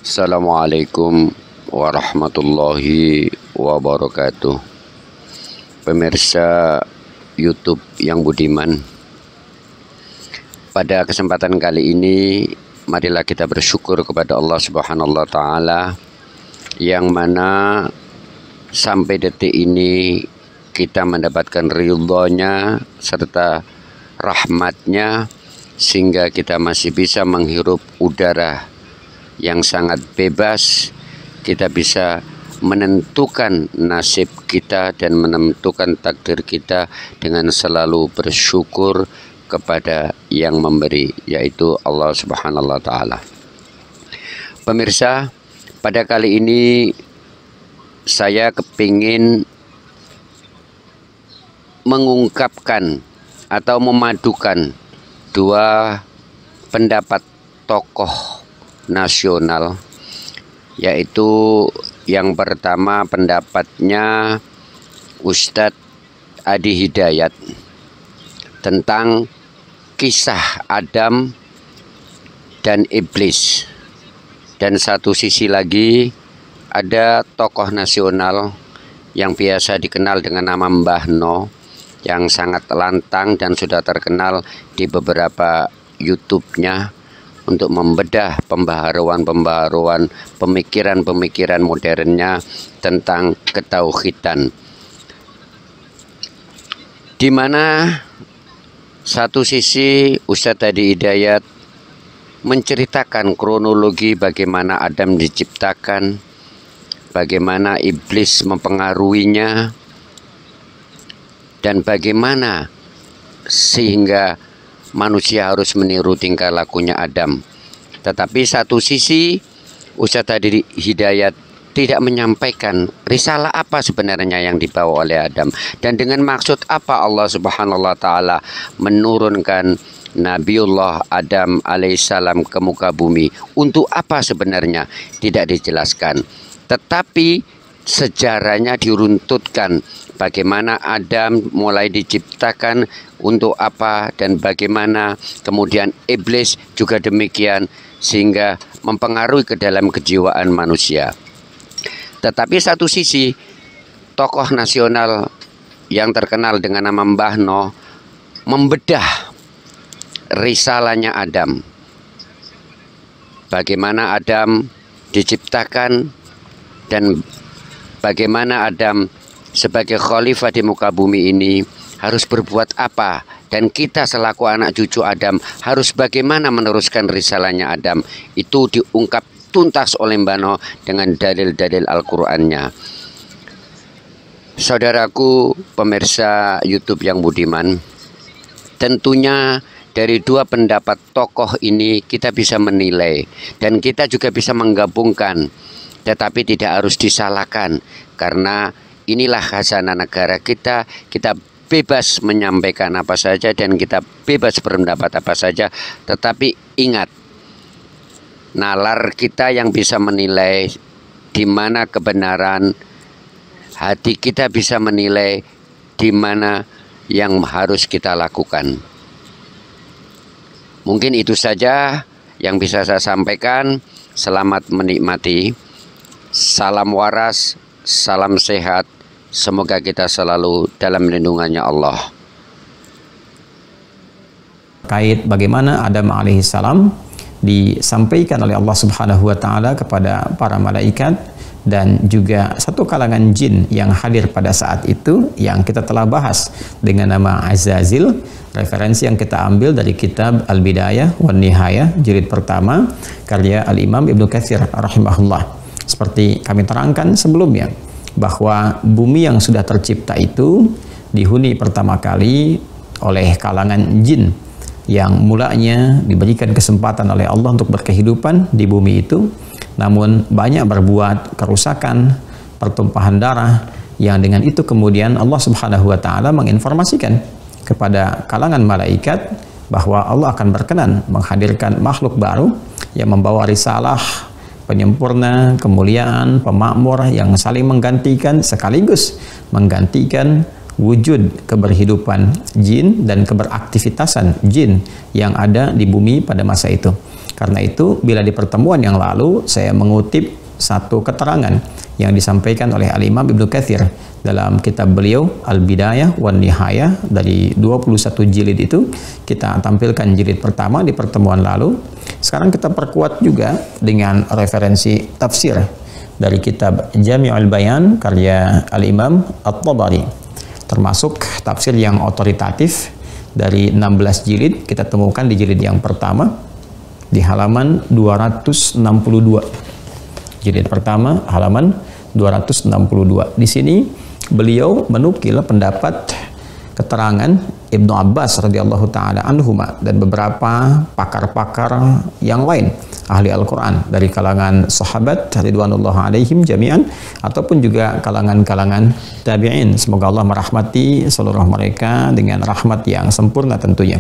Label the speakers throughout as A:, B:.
A: Assalamualaikum warahmatullahi wabarakatuh. Pemirsa YouTube yang budiman, pada kesempatan kali ini marilah kita bersyukur kepada Allah Subhanahu wa taala yang mana sampai detik ini kita mendapatkan ridhonya serta rahmatnya sehingga kita masih bisa menghirup udara yang sangat bebas. Kita bisa menentukan nasib kita dan menentukan takdir kita dengan selalu bersyukur kepada yang memberi, yaitu Allah Subhanahu wa taala. Pemirsa, pada kali ini saya kepingin mengungkapkan atau memadukan dua pendapat tokoh nasional, yaitu yang pertama pendapatnya Ustadz Adi Hidayat tentang kisah Adam dan iblis, dan satu sisi lagi ada tokoh nasional yang biasa dikenal dengan nama Mbah No yang sangat lantang dan sudah terkenal di beberapa YouTube-nya untuk membedah pembaharuan pemikiran modernnya tentang ketauhidan, di mana satu sisi Ustadz Adi Hidayat menceritakan kronologi bagaimana Adam diciptakan, bagaimana iblis mempengaruhinya, dan bagaimana sehingga manusia harus meniru tingkah lakunya Adam. Tetapi satu sisi Ustadz Adi Hidayat tidak menyampaikan risalah apa sebenarnya yang dibawa oleh Adam, dan dengan maksud apa Allah Subhanahu wa taala menurunkan Nabiullah Adam alaihissalam ke muka bumi. Untuk apa sebenarnya tidak dijelaskan, tetapi sejarahnya diruntutkan bagaimana Adam mulai diciptakan, untuk apa, dan bagaimana kemudian iblis juga demikian, sehingga mempengaruhi ke dalam kejiwaan manusia. Tetapi satu sisi tokoh nasional yang terkenal dengan nama Mbah No membedah risalahnya Adam, bagaimana Adam diciptakan dan bagaimana Adam sebagai khalifah di muka bumi ini harus berbuat apa, dan kita selaku anak cucu Adam harus bagaimana meneruskan risalahnya Adam. Itu diungkap tuntas oleh Mbah No dengan dalil-dalil Al-Qur'annya. Saudaraku pemirsa YouTube yang budiman, tentunya dari dua pendapat tokoh ini kita bisa menilai dan kita juga bisa menggabungkan, tetapi tidak harus disalahkan, karena inilah khazanah negara kita. Kita bebas menyampaikan apa saja dan kita bebas berpendapat apa saja, tetapi ingat, nalar kita yang bisa menilai di mana kebenaran, hati kita bisa menilai di mana yang harus kita lakukan. Mungkin itu saja yang bisa saya sampaikan. Selamat menikmati. Salam waras, salam sehat. Semoga kita selalu dalam lindungannya Allah.
B: Kait bagaimana Adam alaihissalam disampaikan oleh Allah Subhanahu wa taala kepada para malaikat dan juga satu kalangan jin yang hadir pada saat itu, yang kita telah bahas dengan nama Azazil. Referensi yang kita ambil dari kitab Al-Bidayah wan Nihayah jilid pertama karya Al-Imam Ibnu Katsir rahimahullah. Seperti kami terangkan sebelumnya, bahwa bumi yang sudah tercipta itu dihuni pertama kali oleh kalangan jin yang mulanya diberikan kesempatan oleh Allah untuk berkehidupan di bumi itu, namun banyak berbuat kerusakan, pertumpahan darah, yang dengan itu kemudian Allah Subhanahu wa taala menginformasikan kepada kalangan malaikat bahwa Allah akan berkenan menghadirkan makhluk baru yang membawa risalah penyempurna, kemuliaan, pemakmur yang saling menggantikan sekaligus menggantikan wujud keberhidupan jin dan keberaktivitasan jin yang ada di bumi pada masa itu. Karena itu, bila di pertemuan yang lalu saya mengutip satu keterangan yang disampaikan oleh Al-Imam Ibnu Katsir dalam kitab beliau Al-Bidayah wan Nihayah, dari 21 jilid itu kita tampilkan jilid pertama di pertemuan lalu. Sekarang kita perkuat juga dengan referensi tafsir dari kitab Jami'ul Bayan karya Al-Imam At-Tabari, termasuk tafsir yang otoritatif. Dari 16 jilid kita temukan di jilid yang pertama di halaman 262. Jilid pertama halaman 262. Di sini beliau menukil pendapat keterangan Ibnu Abbas radhiyallahu taala anhuma dan beberapa pakar-pakar yang lain ahli Al-Quran dari kalangan sahabat ridwanullah alaihim jami'an ataupun juga kalangan-kalangan tabi'in. Semoga Allah merahmati seluruh mereka dengan rahmat yang sempurna tentunya.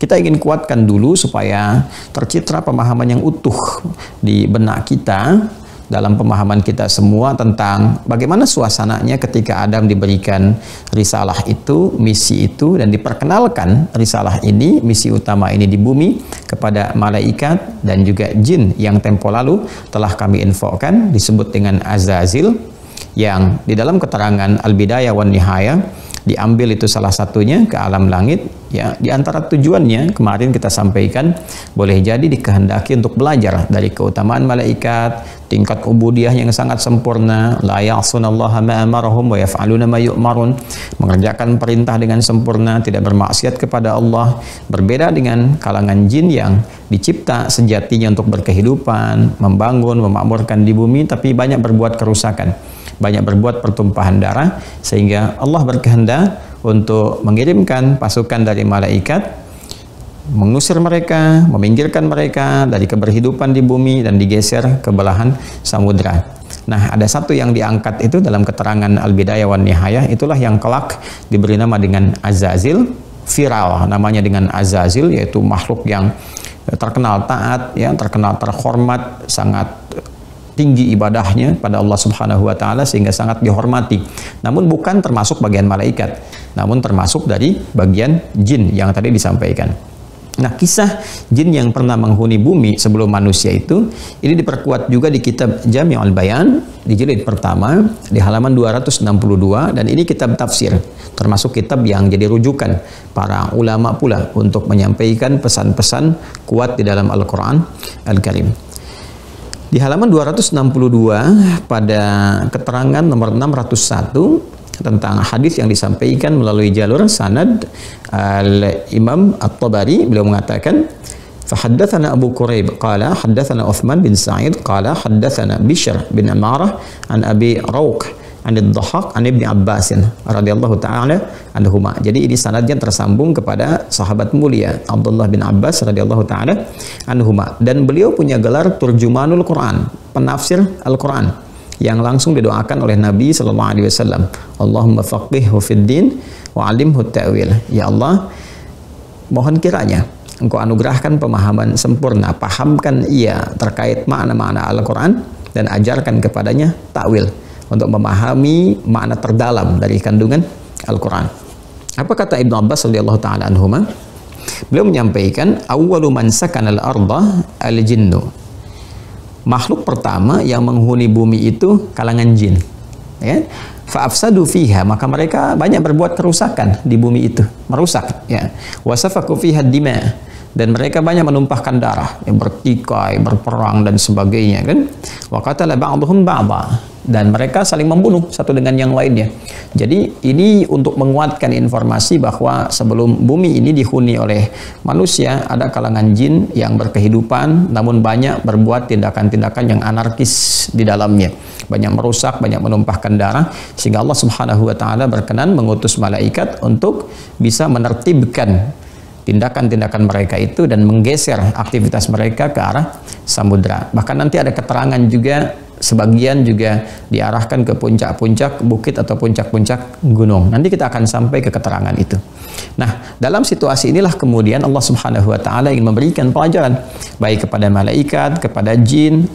B: Kita ingin kuatkan dulu supaya tercitra pemahaman yang utuh di benak kita, dalam pemahaman kita semua tentang bagaimana suasananya ketika Adam diberikan risalah itu, misi itu, dan diperkenalkan risalah ini, misi utama ini di bumi kepada malaikat dan juga jin yang tempo lalu telah kami infokan disebut dengan Azazil, yang di dalam keterangan Al-Bidayah wan Nihayah diambil itu salah satunya ke alam langit. Ya, di antara tujuannya kemarin kita sampaikan boleh jadi dikehendaki untuk belajar dari keutamaan malaikat, tingkat ubudiyah yang sangat sempurna, la ya'sunallaha ma amarahum wa yaf'aluna ma yu'marun, mengerjakan perintah dengan sempurna, tidak bermaksiat kepada Allah. Berbeda dengan kalangan jin yang dicipta sejatinya untuk berkehidupan, membangun, memakmurkan di bumi, tapi banyak berbuat kerusakan, banyak berbuat pertumpahan darah, sehingga Allah berkehendak untuk mengirimkan pasukan dari malaikat, mengusir mereka, meminggirkan mereka dari keberhidupan di bumi dan digeser ke belahan samudra. Nah, ada satu yang diangkat itu dalam keterangan Al-Bidayah wan Nihayah, itulah yang kelak diberi nama dengan Azazil, viral namanya dengan Azazil, yaitu makhluk yang terkenal taat, yang terkenal terhormat, sangat tinggi ibadahnya pada Allah Subhanahu wa taala sehingga sangat dihormati. Namun bukan termasuk bagian malaikat, namun termasuk dari bagian jin yang tadi disampaikan. Nah, kisah jin yang pernah menghuni bumi sebelum manusia itu ini diperkuat juga di kitab Jami'ul Bayan di jilid pertama di halaman 262, dan ini kitab tafsir, termasuk kitab yang jadi rujukan para ulama pula untuk menyampaikan pesan-pesan kuat di dalam Al-Quran Al-Karim. Di halaman 262 pada keterangan nomor 601 tentang hadis yang disampaikan melalui jalur sanad Al-Imam At-Tabari, beliau mengatakan فحدثنا أبو كريب قال حدثنا عثمان بن سعيد قال حدثنا بشر بن عمارة عن أبي روق عن الضحاك عن ابن عباس radhiyallahu ta'ala anhuma. Jadi ini sanadnya tersambung kepada sahabat mulia Abdullah bin Abbas radhiyallahu ta'ala anhuma, dan beliau punya gelar Turjumanul Quran, penafsir Al-Quran, yang langsung didoakan oleh Nabi sallallahu alaihi wasallam, Allahumma faqihhu fid din wa 'allimhu ta'wil. Ya Allah, mohon kiranya Engkau anugerahkan pemahaman sempurna, pahamkan ia terkait makna-makna Al-Quran dan ajarkan kepadanya takwil untuk memahami makna terdalam dari kandungan Al-Quran. Apa kata Ibnu Abbas radhiyallahu ta'ala anhuma? Beliau menyampaikan, awwalu man sakana al-arda al-jinnu. Makhluk pertama yang menghuni bumi itu kalangan jin. Ya. Fa'afsadu fiha, maka mereka banyak berbuat kerusakan di bumi itu, merusak. Ya. Wasafaku fiha dima, dan mereka banyak menumpahkan darah, yang bertikai, berperang dan sebagainya, kan? Wa qatala ba'dhum ba'dha, dan mereka saling membunuh satu dengan yang lainnya. Jadi ini untuk menguatkan informasi bahwa sebelum bumi ini dihuni oleh manusia, ada kalangan jin yang berkehidupan namun banyak berbuat tindakan-tindakan yang anarkis di dalamnya, banyak merusak, banyak menumpahkan darah, sehingga Allah Subhanahu wa taala berkenan mengutus malaikat untuk bisa menertibkan tindakan-tindakan mereka itu dan menggeser aktivitas mereka ke arah samudra. Bahkan nanti ada keterangan juga, sebagian juga diarahkan ke puncak-puncak bukit atau puncak-puncak gunung. Nanti kita akan sampai ke keterangan itu. Nah, dalam situasi inilah kemudian Allah Subhanahu wa taala ingin memberikan pelajaran baik kepada malaikat, kepada jin,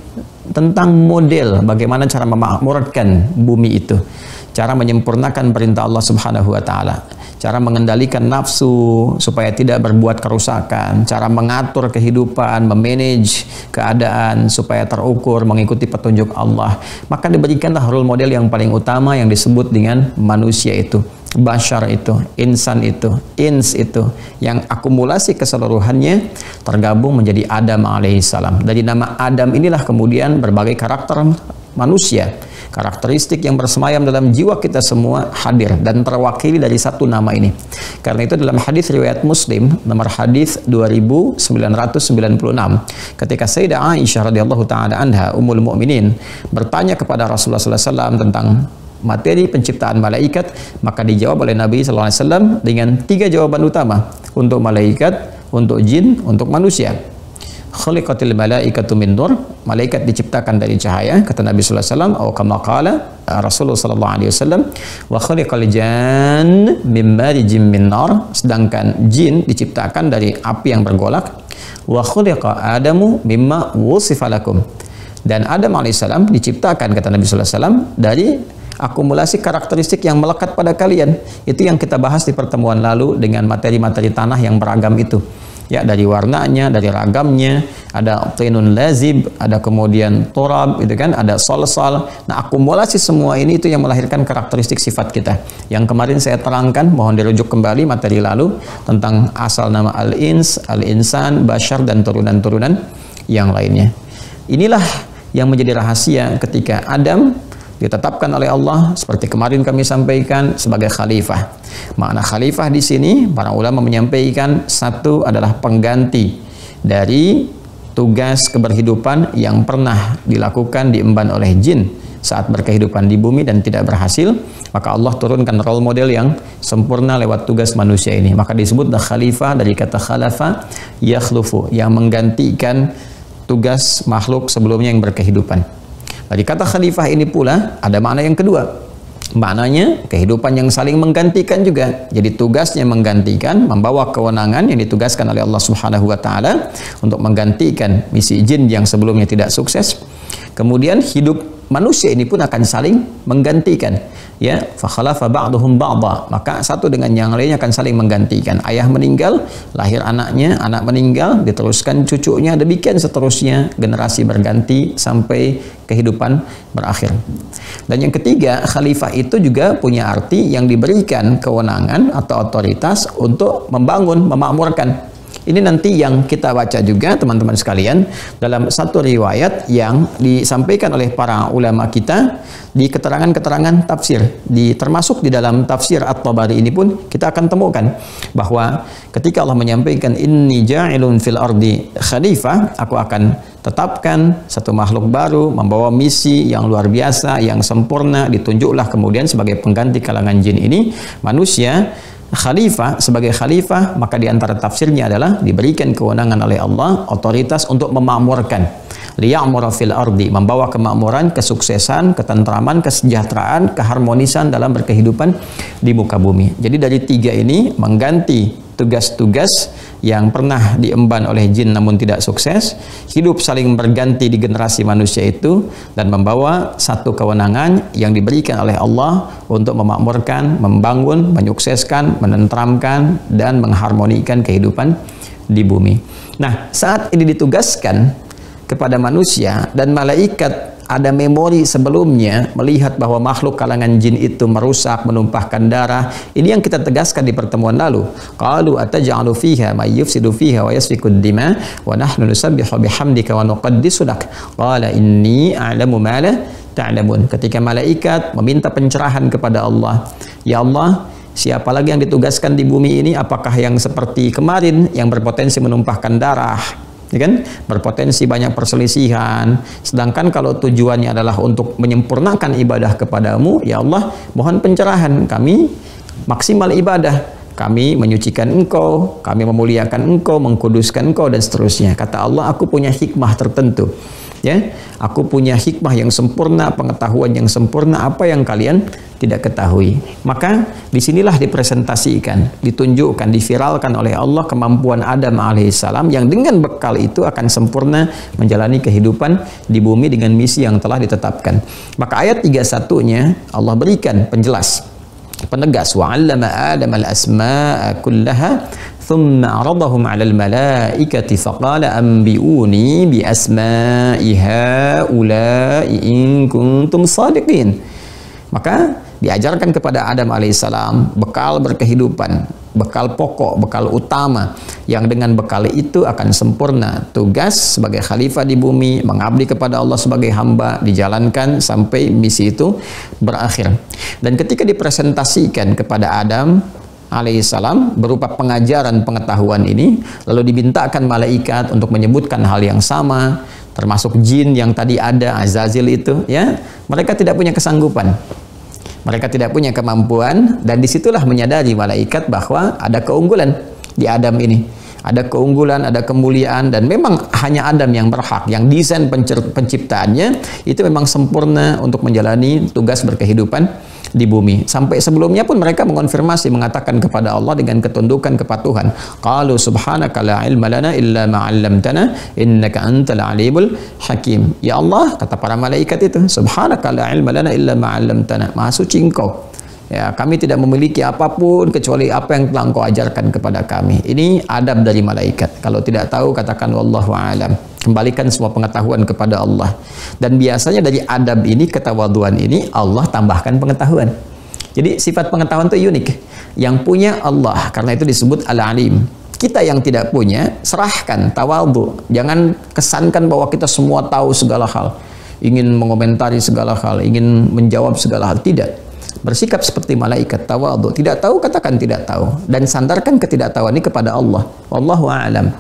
B: tentang model bagaimana cara memakmurkan bumi itu, cara menyempurnakan perintah Allah Subhanahu wa taala, cara mengendalikan nafsu supaya tidak berbuat kerusakan, cara mengatur kehidupan, memanage keadaan supaya terukur mengikuti petunjuk Allah. Maka diberikanlah role model yang paling utama yang disebut dengan manusia itu, bashar itu, insan itu, ins itu, yang akumulasi keseluruhannya tergabung menjadi Adam alaihissalam. Dari nama Adam inilah kemudian berbagai karakter manusia, karakteristik yang bersemayam dalam jiwa kita semua hadir dan terwakili dari satu nama ini. Karena itu dalam hadis riwayat Muslim nomor hadis 2996, ketika Sayyidah Aisyah radhiyallahu taala anha ummul mukminin bertanya kepada Rasulullah sallallahu alaihi wasallam tentang materi penciptaan malaikat, maka dijawab oleh Nabi sallallahu alaihi wasallam dengan 3 jawaban utama untuk malaikat, untuk jin, untuk manusia. Khuliqatil malaikatu min nur, malaikat diciptakan dari cahaya, kata Nabi sallallahu alaihi wasallam, atau kama qala Rasulullah sallallahu alaihi wasallam, wa khuliqal jan min marijim min nar, sedangkan jin diciptakan dari api yang bergolak. Wa khuliqa adamu mimma wusifa lakum, dan Adam alaihissalam diciptakan, kata Nabi sallallahu alaihi wasallam, dari akumulasi karakteristik yang melekat pada kalian. Itu yang kita bahas di pertemuan lalu dengan materi-materi tanah yang beragam itu. Ya, dari warnanya, dari ragamnya, ada tinun lazib, ada kemudian turab, itu kan, ada solsal. Nah, akumulasi semua ini itu yang melahirkan karakteristik sifat kita. Yang kemarin saya terangkan, mohon dirujuk kembali materi lalu tentang asal nama al-ins, al-insan, bashar, dan turunan-turunan yang lainnya. Inilah yang menjadi rahasia ketika Adam ditetapkan oleh Allah, seperti kemarin kami sampaikan, sebagai khalifah. Makna khalifah di sini para ulama menyampaikan, satu adalah pengganti dari tugas keberhidupan yang pernah dilakukan diemban oleh jin saat berkehidupan di bumi dan tidak berhasil, maka Allah turunkan role model yang sempurna lewat tugas manusia ini. Maka disebut khalifah dari kata khalafa yakhlufu, yang menggantikan tugas makhluk sebelumnya yang berkehidupan. Dari kata khalifah ini pula ada makna yang kedua. Maknanya kehidupan yang saling menggantikan juga. Jadi tugasnya menggantikan, membawa kewenangan yang ditugaskan oleh Allah Subhanahu wa taala untuk menggantikan misi jin yang sebelumnya tidak sukses. Kemudian hidup manusia ini pun akan saling menggantikan. Ya, fa khalafa ba'duhum ba'dha, maka satu dengan yang lainnya akan saling menggantikan. Ayah meninggal, lahir anaknya, anak meninggal, diteruskan cucunya, demikian seterusnya, generasi berganti sampai kehidupan berakhir. Dan yang ketiga, khalifah itu juga punya arti yang diberikan kewenangan atau otoritas untuk membangun, memakmurkan. Ini nanti yang kita baca juga teman-teman sekalian dalam satu riwayat yang disampaikan oleh para ulama kita di keterangan-keterangan tafsir. Termasuk di dalam tafsir At-Tabari ini pun kita akan temukan bahwa ketika Allah menyampaikan inni ja'ilun fil ardi khalifah, aku akan tetapkan satu makhluk baru membawa misi yang luar biasa, yang sempurna, ditunjuklah kemudian sebagai pengganti kalangan jin ini manusia. Khalifah, sebagai khalifah, maka di antara tafsirnya adalah diberikan kewenangan oleh Allah, otoritas untuk memakmurkan. Liya'mura fil ardi, membawa kemakmuran, kesuksesan, ketentraman, kesejahteraan, keharmonisan dalam berkehidupan di muka bumi. Jadi dari 3 ini mengganti tugas-tugas yang pernah diemban oleh jin namun tidak sukses, hidup saling berganti di generasi manusia itu, dan membawa satu kewenangan yang diberikan oleh Allah untuk memakmurkan, membangun, menyukseskan, menenteramkan, dan mengharmonikan kehidupan di bumi. Nah, saat ini ditugaskan kepada manusia dan malaikat ada memori sebelumnya melihat bahwa makhluk kalangan jin itu merusak, menumpahkan darah. Ini yang kita tegaskan di pertemuan lalu. Qalu ataj'alu fiha may yufsidu fiha wa yasfiku ad-dima wa nahnu nusabbihu bihamdika wa nuqaddisu lak. Qala inni a'lamu ma la ta'lamun. Ketika malaikat meminta pencerahan kepada Allah, ya Allah, siapa lagi yang ditugaskan di bumi ini? Apakah yang seperti kemarin yang berpotensi menumpahkan darah? Ya kan? Berpotensi banyak perselisihan. Sedangkan kalau tujuannya adalah untuk menyempurnakan ibadah kepadamu, ya Allah, mohon pencerahan, kami maksimal ibadah, kami menyucikan engkau, kami memuliakan engkau, mengkuduskan engkau, dan seterusnya. Kata Allah, aku punya hikmah tertentu. Ya, aku punya hikmah yang sempurna, pengetahuan yang sempurna, apa yang kalian tidak ketahui. Maka disinilah dipresentasikan, ditunjukkan, diviralkan oleh Allah kemampuan Adam alaihissalam yang dengan bekal itu akan sempurna menjalani kehidupan di bumi dengan misi yang telah ditetapkan. Maka ayat 31-nya Allah berikan penjelas, penegas, wa 'allama Adam al-asma'a kullaha thumma 'aradahum 'alal malaikati faqala anbi'uni bi asma'i haula'i in kuntum shadiqin. Maka diajarkan kepada Adam alaihissalam bekal berkehidupan, bekal pokok, bekal utama yang dengan bekal itu akan sempurna tugas sebagai khalifah di bumi, mengabdi kepada Allah sebagai hamba, dijalankan sampai misi itu berakhir. Dan ketika dipresentasikan kepada Adam alaihissalam berupa pengajaran pengetahuan ini, lalu dimintakan malaikat untuk menyebutkan hal yang sama, termasuk jin yang tadi ada, Azazil itu, ya, mereka tidak punya kesanggupan. Mereka tidak punya kemampuan, dan disitulah menyadari malaikat bahwa ada keunggulan di Adam ini. Ada keunggulan, ada kemuliaan, dan memang hanya Adam yang berhak, yang desain penciptaannya itu memang sempurna untuk menjalani tugas berkehidupan di bumi. Sampai sebelumnya pun mereka mengonfirmasi, mengatakan kepada Allah dengan ketundukan kepatuhan. Qalu subhanaka la ilma lana illa ma 'allamtana innaka antal alimul hakim. Ya Allah, kata para malaikat itu, subhanaka la ilma lana illa ma 'allamtana. Maha suci Engkau. Ya, kami tidak memiliki apapun kecuali apa yang telah Engkau ajarkan kepada kami. Ini adab dari malaikat. Kalau tidak tahu, katakan wallahu a'lam. Kembalikan semua pengetahuan kepada Allah. Dan biasanya dari adab ini, ketawaduan ini, Allah tambahkan pengetahuan. Jadi sifat pengetahuan itu unik. Yang punya Allah, karena itu disebut al-alim. Kita yang tidak punya, serahkan, tawadhu. Jangan kesankan bahwa kita semua tahu segala hal. Ingin mengomentari segala hal, ingin menjawab segala hal. Tidak. Bersikap seperti malaikat, tawadhu. Tidak tahu, katakan tidak tahu, dan sandarkan ketidaktahuan ini kepada Allah. Wallahu a'lam.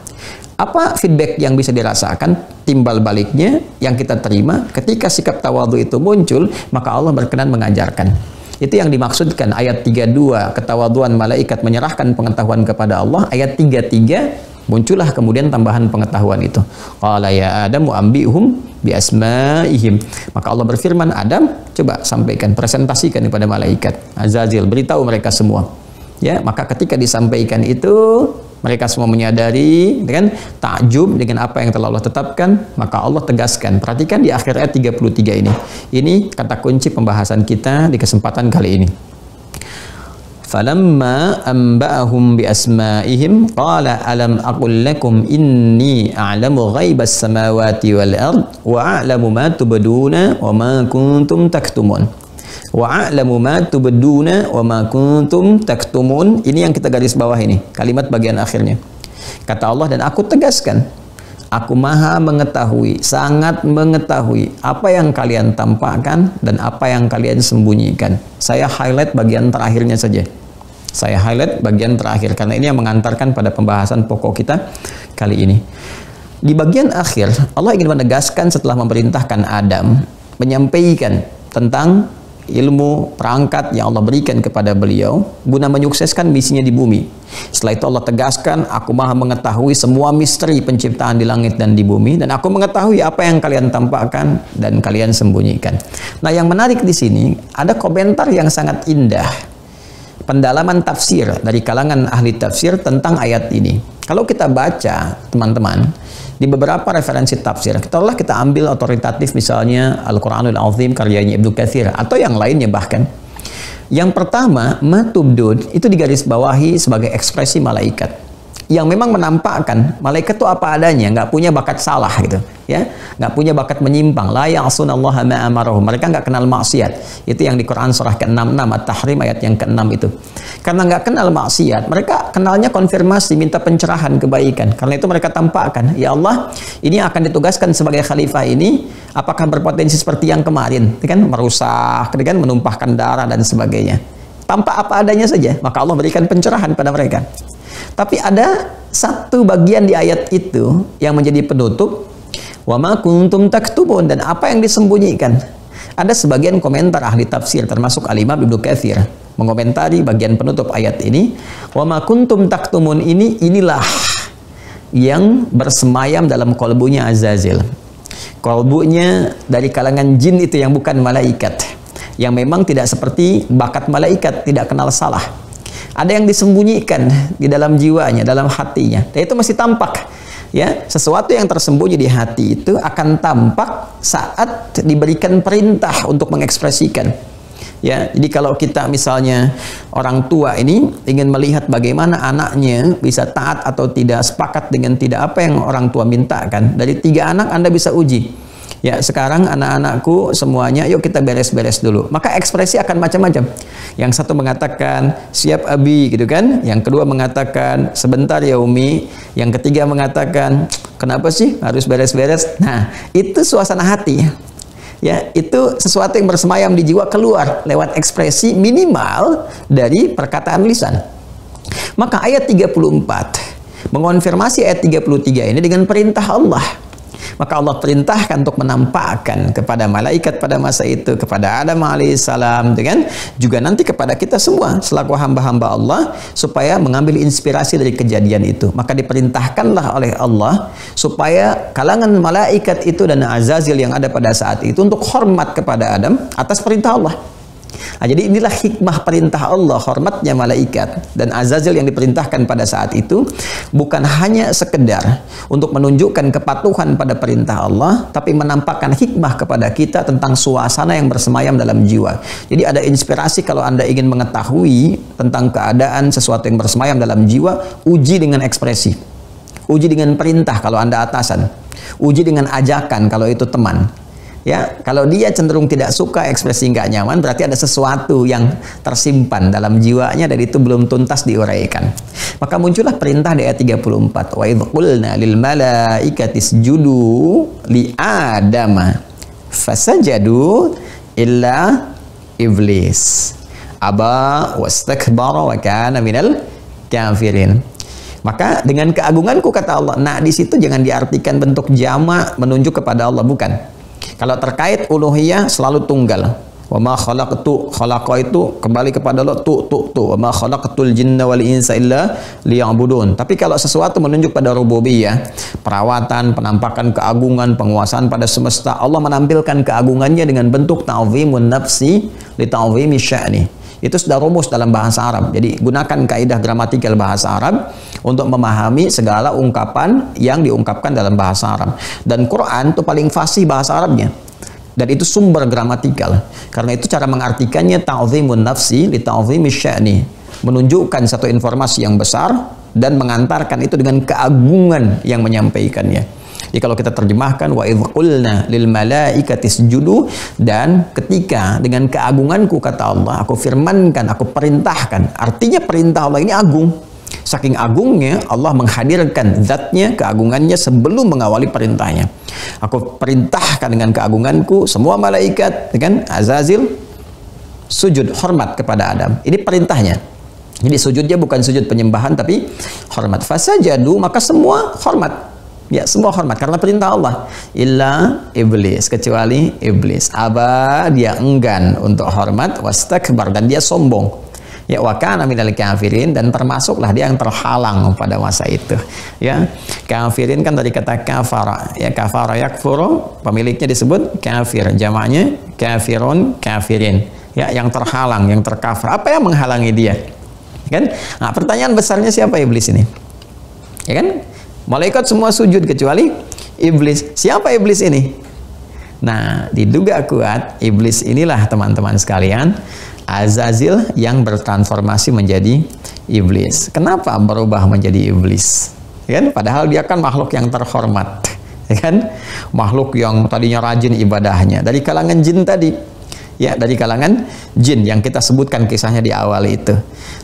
B: Apa feedback yang bisa dirasakan, timbal baliknya yang kita terima ketika sikap tawadhu itu muncul, maka Allah berkenan mengajarkan. Itu yang dimaksudkan ayat 32, ketawaduan malaikat menyerahkan pengetahuan kepada Allah. Ayat 33 muncullah kemudian tambahan pengetahuan itu. Qala ya Adam anbi'hum bi asma'ihim. Maka Allah berfirman, Adam, coba sampaikan, presentasikan kepada malaikat Azazil, beritahu mereka semua. Ya, maka ketika disampaikan itu, mereka semua menyadari dengan takjub dengan apa yang telah Allah tetapkan, maka Allah tegaskan. Perhatikan di akhir ayat 33 ini. Ini kata kunci pembahasan kita di kesempatan kali ini. Falamma anba'ahum bi asma'ihim qala alam aqul lakum inni a'lamu ghaibas samawati wal ard wa a'lamu ma tubduna wa ma kuntum taktumun. Wa a'lamu ma tubduna wa ma kuntum taktumun. Ini yang kita garis bawah ini, kalimat bagian akhirnya. Kata Allah, dan aku tegaskan, aku maha mengetahui, sangat mengetahui apa yang kalian tampakkan dan apa yang kalian sembunyikan. Saya highlight bagian terakhirnya saja. Saya highlight bagian terakhir karena ini yang mengantarkan pada pembahasan pokok kita kali ini. Di bagian akhir, Allah ingin menegaskan setelah memerintahkan Adam menyampaikan tentang ilmu perangkat yang Allah berikan kepada beliau guna menyukseskan misinya di bumi. Setelah itu Allah tegaskan, aku maha mengetahui semua misteri penciptaan di langit dan di bumi, dan aku mengetahui apa yang kalian tampakkan dan kalian sembunyikan. Nah, yang menarik di sini ada komentar yang sangat indah, pendalaman tafsir dari kalangan ahli tafsir tentang ayat ini. Kalau kita baca, teman-teman, di beberapa referensi tafsir, kita ambil otoritatif, misalnya Al-Quranul Azim karyanya Ibnu Katsir atau yang lainnya bahkan. Yang pertama, matubdud itu digarisbawahi sebagai ekspresi malaikat yang memang menampakkan malaikat itu apa adanya, nggak punya bakat salah gitu, ya, nggak punya bakat menyimpang. La ya'sunallaha ma amarahum. Mereka nggak kenal maksiat. Itu yang di Quran surah ke-66 At-Tahrim ayat yang ke-6 itu. Karena nggak kenal maksiat, mereka kenalnya konfirmasi, minta pencerahan kebaikan. Karena itu mereka tampakkan, ya Allah, ini akan ditugaskan sebagai khalifah ini, apakah berpotensi seperti yang kemarin, kan, merusak, kan, menumpahkan darah dan sebagainya. Tampak apa adanya saja, maka Allah berikan pencerahan pada mereka. Tapi ada satu bagian di ayat itu yang menjadi penutup, wa ma kuntum taktumun, dan apa yang disembunyikan. Ada sebagian komentar ahli tafsir termasuk Al-Imam Ibnu Katsir mengomentari bagian penutup ayat ini, wa ma kuntum taktumun inilah yang bersemayam dalam kolbunya Azazil. Kolbunya dari kalangan jin itu yang bukan malaikat, yang memang tidak seperti bakat malaikat, tidak kenal salah. Ada yang disembunyikan di dalam jiwanya, dalam hatinya, dan itu masih tampak. Ya, sesuatu yang tersembunyi di hati itu akan tampak saat diberikan perintah untuk mengekspresikan. Ya, jadi kalau kita misalnya orang tua ini ingin melihat bagaimana anaknya bisa taat atau tidak, sepakat dengan tidak apa yang orang tua mintakan, dari 3 anak Anda bisa uji. Ya, sekarang anak-anakku semuanya, yuk kita beres-beres dulu. Maka ekspresi akan macam-macam. Yang satu mengatakan, siap Abi, gitu kan. Yang kedua mengatakan, sebentar ya Umi. Yang ketiga mengatakan, kenapa sih harus beres-beres? Nah, itu suasana hati. Ya, itu sesuatu yang bersemayam di jiwa keluar lewat ekspresi minimal dari perkataan lisan. Maka ayat 34 mengonfirmasi ayat 33 ini dengan perintah Allah. Maka Allah perintahkan untuk menampakkan kepada malaikat pada masa itu, kepada Adam alaihissalam, dengan juga nanti kepada kita semua selaku hamba-hamba Allah, supaya mengambil inspirasi dari kejadian itu. Maka diperintahkanlah oleh Allah supaya kalangan malaikat itu dan Azazil yang ada pada saat itu untuk hormat kepada Adam atas perintah Allah. Nah, jadi inilah hikmah perintah Allah, hormatnya malaikat dan Azazil yang diperintahkan pada saat itu bukan hanya sekedar untuk menunjukkan kepatuhan pada perintah Allah, tapi menampakkan hikmah kepada kita tentang suasana yang bersemayam dalam jiwa. Jadi ada inspirasi kalau Anda ingin mengetahui tentang keadaan sesuatu yang bersemayam dalam jiwa, uji dengan ekspresi, uji dengan perintah kalau Anda atasan, uji dengan ajakan kalau itu teman. Ya, kalau dia cenderung tidak suka, ekspresi nggak nyaman, berarti ada sesuatu yang tersimpan dalam jiwanya dan itu belum tuntas diuraikan. Maka muncullah perintah di ayat 34. Wa idh qulna lil malaikati isjudu li Adama fasajadu illa iblis aba wastakbara wa kana minal kafirin. Maka dengan keagunganku, kata Allah. Nah, di situ jangan diartikan bentuk jamak menunjuk kepada Allah, bukan. Kalau terkait uluhiyah selalu tunggal. Wa ma khalaqtu, khalaqa itu kembali kepada Allah, wa ma khalaqtul jinna wal insa illa liya'budun. Tapi kalau sesuatu menunjuk pada rububiyah, perawatan, penampakan keagungan, penguasaan pada semesta, Allah menampilkan keagungannya dengan bentuk ta'zimun nafsi li ta'zimi sya'ni. Itu sudah rumus dalam bahasa Arab. Jadi gunakan kaidah gramatikal bahasa Arab untuk memahami segala ungkapan yang diungkapkan dalam bahasa Arab. Dan Quran itu paling fasih bahasa Arabnya. Dan itu sumber gramatikal. Karena itu cara mengartikannya ta'zimun nafsi li ta'zimi sya'ni. Menunjukkan satu informasi yang besar dan mengantarkan itu dengan keagungan yang menyampaikannya. Jadi kalau kita terjemahkan wa idh qulna lil malaikati isjudu, dan ketika dengan keagunganku, kata Allah, aku firmankan, aku perintahkan. Artinya perintah Allah ini agung. Saking agungnya Allah menghadirkan zatnya, keagungannya sebelum mengawali perintahnya. Aku perintahkan dengan keagunganku semua malaikat dengan Azazil sujud hormat kepada Adam. Ini perintahnya. Jadi sujudnya bukan sujud penyembahan tapi hormat. Fasajadu, maka semua hormat. Ya, semua hormat karena perintah Allah. Illa iblis, kecuali iblis. Aba, dia enggan untuk hormat, wastakbar, dan dia sombong. Ya, wa kana minal kafirin, dan termasuklah dia yang terhalang pada masa itu. Ya, kafirin kan dari kata kafara. Ya, kafara yakfuru, pemiliknya disebut kafir, jamaknya kafirun, kafirin. Ya, yang terhalang, yang terkafir. Apa yang menghalangi dia? Kan? Nah, pertanyaan besarnya, siapa iblis ini? Ya kan? Malaikat semua sujud kecuali iblis. Siapa iblis ini? Nah, diduga kuat iblis inilah, teman-teman sekalian, Azazil yang bertransformasi menjadi iblis. Kenapa berubah menjadi iblis? Kan? Padahal dia kan makhluk yang terhormat, kan? Makhluk yang tadinya rajin ibadahnya dari kalangan jin tadi. Ya, dari kalangan jin yang kita sebutkan kisahnya di awal itu.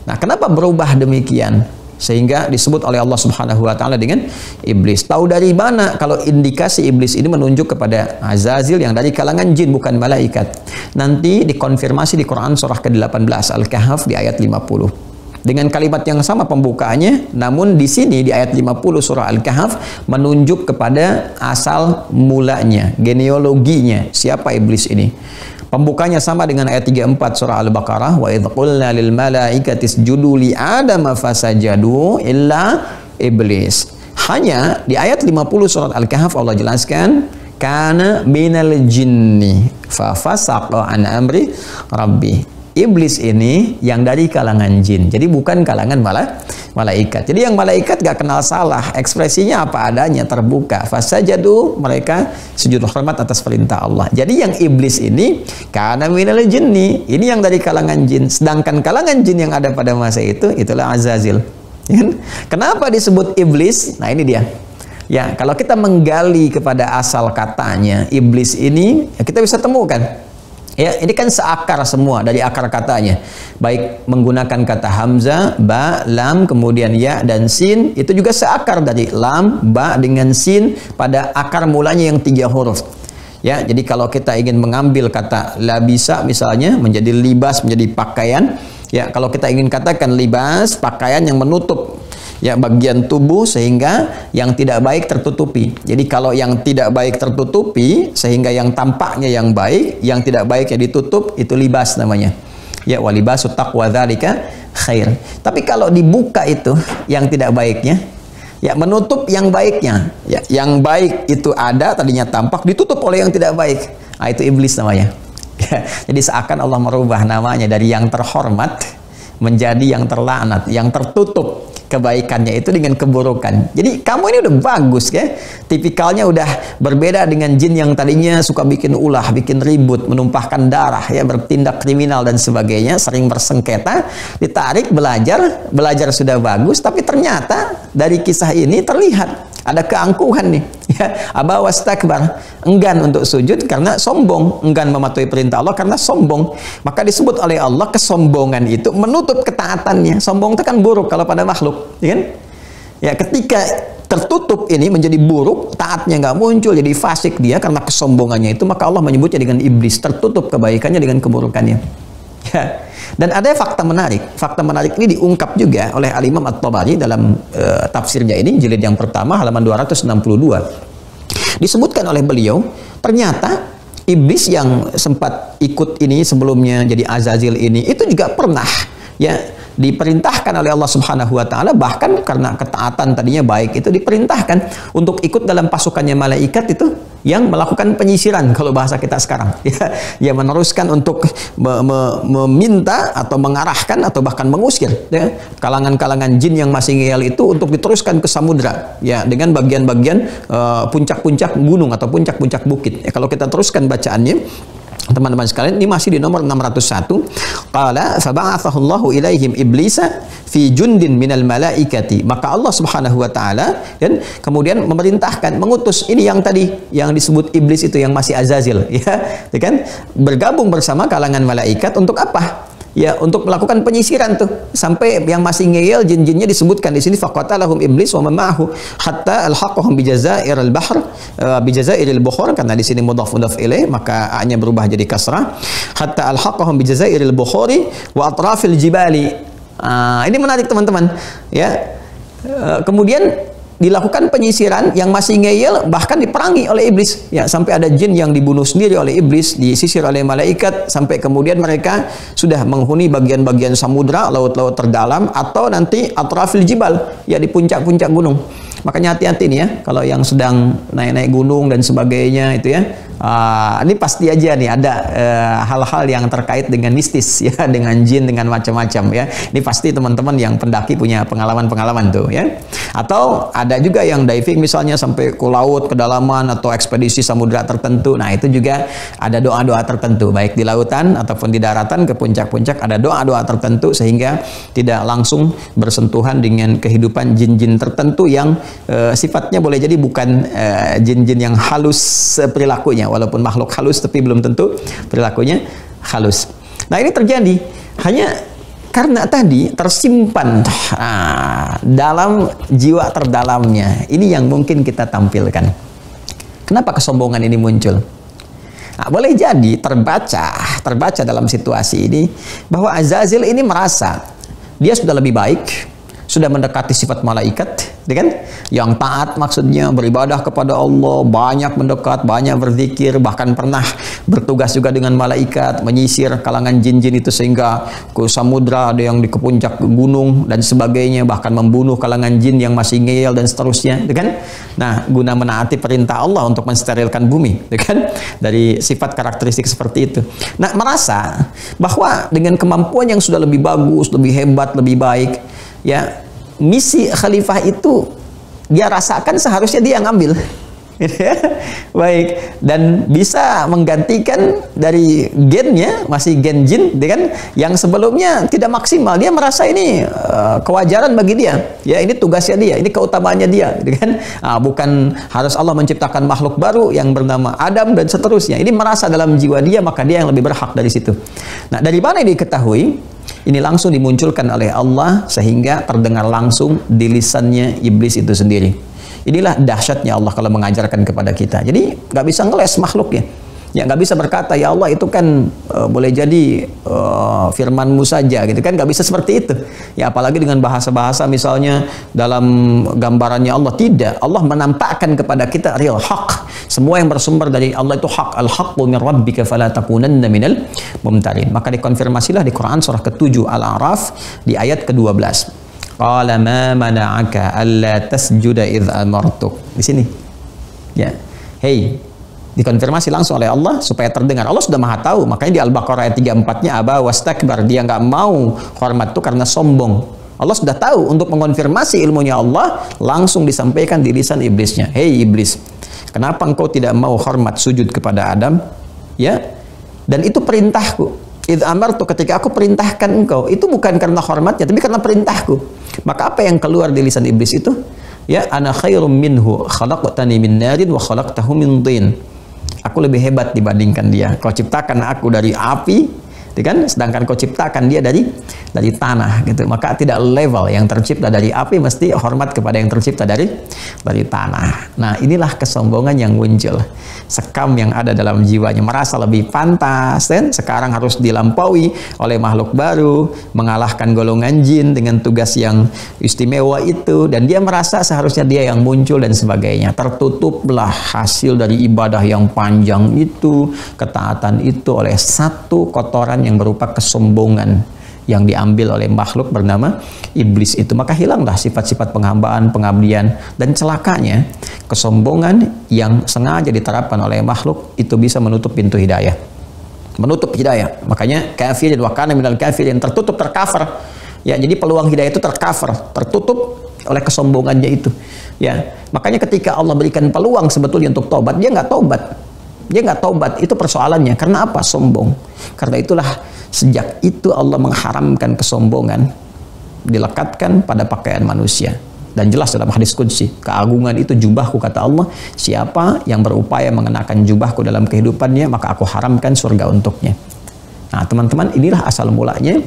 B: Nah, kenapa berubah demikian? Sehingga disebut oleh Allah Subhanahu wa taala dengan iblis. Tahu dari mana kalau indikasi iblis ini menunjuk kepada Azazil yang dari kalangan jin, bukan malaikat? Nanti dikonfirmasi di Quran surah ke-18 Al-Kahf di ayat 50. Dengan kalimat yang sama pembukaannya, namun di sini di ayat 50 surah Al-Kahf menunjuk kepada asal mulanya, genealoginya, siapa iblis ini. Pembukanya sama dengan ayat 34 surah Al-Baqarah, wa idh qulna lil malaikati isjudu li Adama fasajadu illa iblis. Hanya di ayat 50 surat Al-Kahf Allah jelaskan kana minal jinni fa fasaqa an amri rabbi. Iblis ini yang dari kalangan jin, jadi bukan kalangan malaikat. Jadi yang malaikat gak kenal salah, ekspresinya apa adanya, terbuka. Fasajadu, mereka sujud hormat atas perintah Allah. Jadi yang iblis ini kana minal jinni, ini yang dari kalangan jin. Sedangkan kalangan jin yang ada pada masa itu, itulah Azazil. Kenapa disebut iblis? Nah ini dia. Ya, kalau kita menggali kepada asal katanya iblis ini, ya kita bisa temukan. Ya, ini kan seakar semua dari akar katanya. Baik menggunakan kata hamzah, ba, lam, kemudian ya dan sin, itu juga seakar dari lam, ba dengan sin pada akar mulanya yang 3 huruf. Ya, jadi kalau kita ingin mengambil kata labisa misalnya menjadi libas, menjadi pakaian. Ya, kalau kita ingin katakan libas, pakaian yang menutup ya bagian tubuh sehingga yang tidak baik tertutupi. Jadi kalau yang tidak baik tertutupi sehingga yang tampaknya yang baik, yang tidak baiknya ditutup, itu libas namanya. Ya, walibasu taqwa dzalika khair. Tapi kalau dibuka itu yang tidak baiknya, ya menutup yang baiknya. Ya, yang baik itu ada tadinya tampak, ditutup oleh yang tidak baik. Nah, itu iblis namanya. Ya, jadi seakan Allah merubah namanya dari yang terhormat menjadi yang terlaknat, yang tertutup kebaikannya itu dengan keburukan. Jadi kamu ini udah bagus ya, tipikalnya udah berbeda dengan jin yang tadinya suka bikin ulah, bikin ribut, menumpahkan darah ya, bertindak kriminal dan sebagainya, sering bersengketa. Ditarik belajar sudah bagus, tapi ternyata dari kisah ini terlihat ada keangkuhan nih ya. Aba wastakbar, enggan untuk sujud karena sombong, enggan mematuhi perintah Allah karena sombong. Maka disebut oleh Allah kesombongan itu menutup ketaatannya. Sombong itu kan buruk kalau pada makhluk, ya kan? Ya, ketika tertutup ini menjadi buruk, taatnya nggak muncul, jadi fasik dia karena kesombongannya itu, maka Allah menyebutnya dengan iblis, tertutup kebaikannya dengan keburukannya. Ya. Dan ada fakta menarik. Fakta menarik ini diungkap juga oleh Al-Imam At-Tabari dalam tafsirnya ini, jilid yang pertama halaman 262. Disebutkan oleh beliau, ternyata iblis yang sempat ikut ini sebelumnya jadi Azazil ini, itu juga pernah ya diperintahkan oleh Allah Subhanahu wa taala, bahkan karena ketaatan tadinya baik itu diperintahkan untuk ikut dalam pasukannya malaikat itu yang melakukan penyisiran kalau bahasa kita sekarang ya, meneruskan untuk meminta atau mengarahkan atau bahkan mengusir ya kalangan-kalangan jin yang masih ngeyel itu untuk diteruskan ke samudra ya, dengan bagian-bagian puncak-puncak gunung atau puncak-puncak bukit ya. Kalau kita teruskan bacaannya teman-teman sekalian, ini masih di nomor 601. Qala faba'athahu Allahu ilaihim iblisa fi jundin minal malaikati. Maka Allah Subhanahu wa taala dan kemudian memerintahkan, mengutus ini yang tadi yang disebut iblis itu yang masih Azazil ya kan, bergabung bersama kalangan malaikat untuk apa? Ya, untuk melakukan penyisiran tuh, sampai yang masih ngeyel jin-jinnya disebutkan di sini faqatalahum iblis wa ma'ahu hatta alhaqahum bijazairil bahr bijazairil bukhur, karena di sini mudhaf ilaih maka a-nya berubah jadi kasrah, hatta alhaqahum bijazairil bukhuri wa atrafil jibali. Ini menarik teman-teman ya. Kemudian dilakukan penyisiran, yang masih ngeyel bahkan diperangi oleh iblis ya, sampai ada jin yang dibunuh sendiri oleh iblis, disisir oleh malaikat, sampai kemudian mereka sudah menghuni bagian-bagian samudra, laut-laut terdalam, atau nanti atrafil jibal ya, di puncak-puncak gunung. Makanya hati-hati nih ya kalau yang sedang naik-naik gunung dan sebagainya itu ya. Ini pasti aja nih ada hal-hal yang terkait dengan mistis ya, dengan jin, dengan macam-macam ya. Ini pasti teman-teman yang pendaki punya pengalaman-pengalaman tuh ya. Atau ada juga yang diving misalnya sampai ke laut, kedalaman, atau ekspedisi samudra tertentu. Nah, itu juga ada doa-doa tertentu, baik di lautan ataupun di daratan ke puncak-puncak, ada doa-doa tertentu sehingga tidak langsung bersentuhan dengan kehidupan jin-jin tertentu yang sifatnya boleh jadi bukan jin-jin yang halus perilakunya, walaupun makhluk halus tapi belum tentu perilakunya halus. Nah, ini terjadi hanya karena tadi tersimpan dalam jiwa terdalamnya. Ini yang mungkin kita tampilkan. Kenapa kesombongan ini muncul? Nah, boleh jadi terbaca dalam situasi ini bahwa Azazil ini merasa dia sudah lebih baik, sudah mendekati sifat malaikat, kan? Yang taat, maksudnya beribadah kepada Allah, banyak mendekat, banyak berzikir, bahkan pernah bertugas juga dengan malaikat menyisir kalangan jin-jin itu sehingga ke samudra, ada yang di puncak gunung dan sebagainya, bahkan membunuh kalangan jin yang masih ngeyel dan seterusnya, gitu kan? Nah, guna menaati perintah Allah untuk mensterilkan bumi, gitu kan? Dari sifat karakteristik seperti itu. Nah, merasa bahwa dengan kemampuan yang sudah lebih bagus, lebih hebat, lebih baik, ya, misi khalifah itu dia rasakan seharusnya dia ngambil. Baik, dan bisa menggantikan dari gennya, masih gen jin, kan, yang sebelumnya tidak maksimal. Dia merasa ini kewajaran bagi dia, ya, ini tugasnya dia, ini keutamaannya dia, kan. Bukan harus Allah menciptakan makhluk baru yang bernama Adam dan seterusnya. Ini merasa dalam jiwa dia, maka dia yang lebih berhak dari situ. Nah, dari mana diketahui? Ini langsung dimunculkan oleh Allah sehingga terdengar langsung di lisannya iblis itu sendiri. Inilah dahsyatnya Allah kalau mengajarkan kepada kita. Jadi nggak bisa ngeles makhluknya. Ya, nggak bisa berkata, ya Allah itu kan boleh jadi firman-Mu saja, gitu kan? Nggak bisa seperti itu. Ya, apalagi dengan bahasa-bahasa misalnya dalam gambarannya Allah. Tidak. Allah menampakkan kepada kita real hak. Semua yang bersumber dari Allah itu hak. Al-haqqu min rabbika fala takunanna minal mumtarin. Maka dikonfirmasilah di Quran surah ke-7 Al-A'raf di ayat ke-12. Qala ma mana'aka alla tasjuda idh amartuk. Di sini. Ya. Hey, dikonfirmasi langsung oleh Allah supaya terdengar. Allah sudah Maha tahu, makanya di Al-Baqarah ayat 34-nya aba wastakbar, dia nggak mau hormat itu karena sombong. Allah sudah tahu, untuk mengonfirmasi ilmunya Allah langsung disampaikan di lisan iblisnya. Hey iblis, kenapa engkau tidak mau hormat sujud kepada Adam? Ya. Dan itu perintahku. Idh amartu, ketika aku perintahkan engkau, itu bukan karena hormatnya, tapi karena perintahku. Maka apa yang keluar di lisan iblis itu? Ya, ana khairum minhu, khalaqtani min narin wa khalaqtahu min tin. Aku lebih hebat dibandingkan dia. Kau ciptakan aku dari api, kan? Sedangkan kau ciptakan dia dari tanah, gitu. Maka tidak level, yang tercipta dari api mesti hormat kepada yang tercipta dari tanah. Nah, inilah kesombongan yang muncul. Sekam yang ada dalam jiwanya, merasa lebih pantas, dan sekarang harus dilampaui oleh makhluk baru, mengalahkan golongan jin dengan tugas yang istimewa itu, dan dia merasa seharusnya dia yang muncul dan sebagainya. Tertutuplah hasil dari ibadah yang panjang itu, ketaatan itu oleh satu kotoran yang berupa kesombongan yang diambil oleh makhluk bernama iblis itu. Maka hilanglah sifat-sifat penghambaan, pengabdian, dan celakanya kesombongan yang sengaja diterapkan oleh makhluk itu bisa menutup pintu hidayah, menutup hidayah. Makanya kafirin wa kana minal kafirin, tertutup, tercover. Ya, jadi peluang hidayah itu tercover, tertutup oleh kesombongannya itu. Ya, makanya ketika Allah berikan peluang sebetulnya untuk tobat, dia nggak tobat. Dia nggak tobat, itu persoalannya. Karena apa? Sombong. Karena itulah sejak itu Allah mengharamkan kesombongan, dilekatkan pada pakaian manusia. Dan jelas dalam hadis qudsi, keagungan itu jubahku, kata Allah. Siapa yang berupaya mengenakan jubahku dalam kehidupannya, maka aku haramkan surga untuknya. Nah, teman-teman, inilah asal mulanya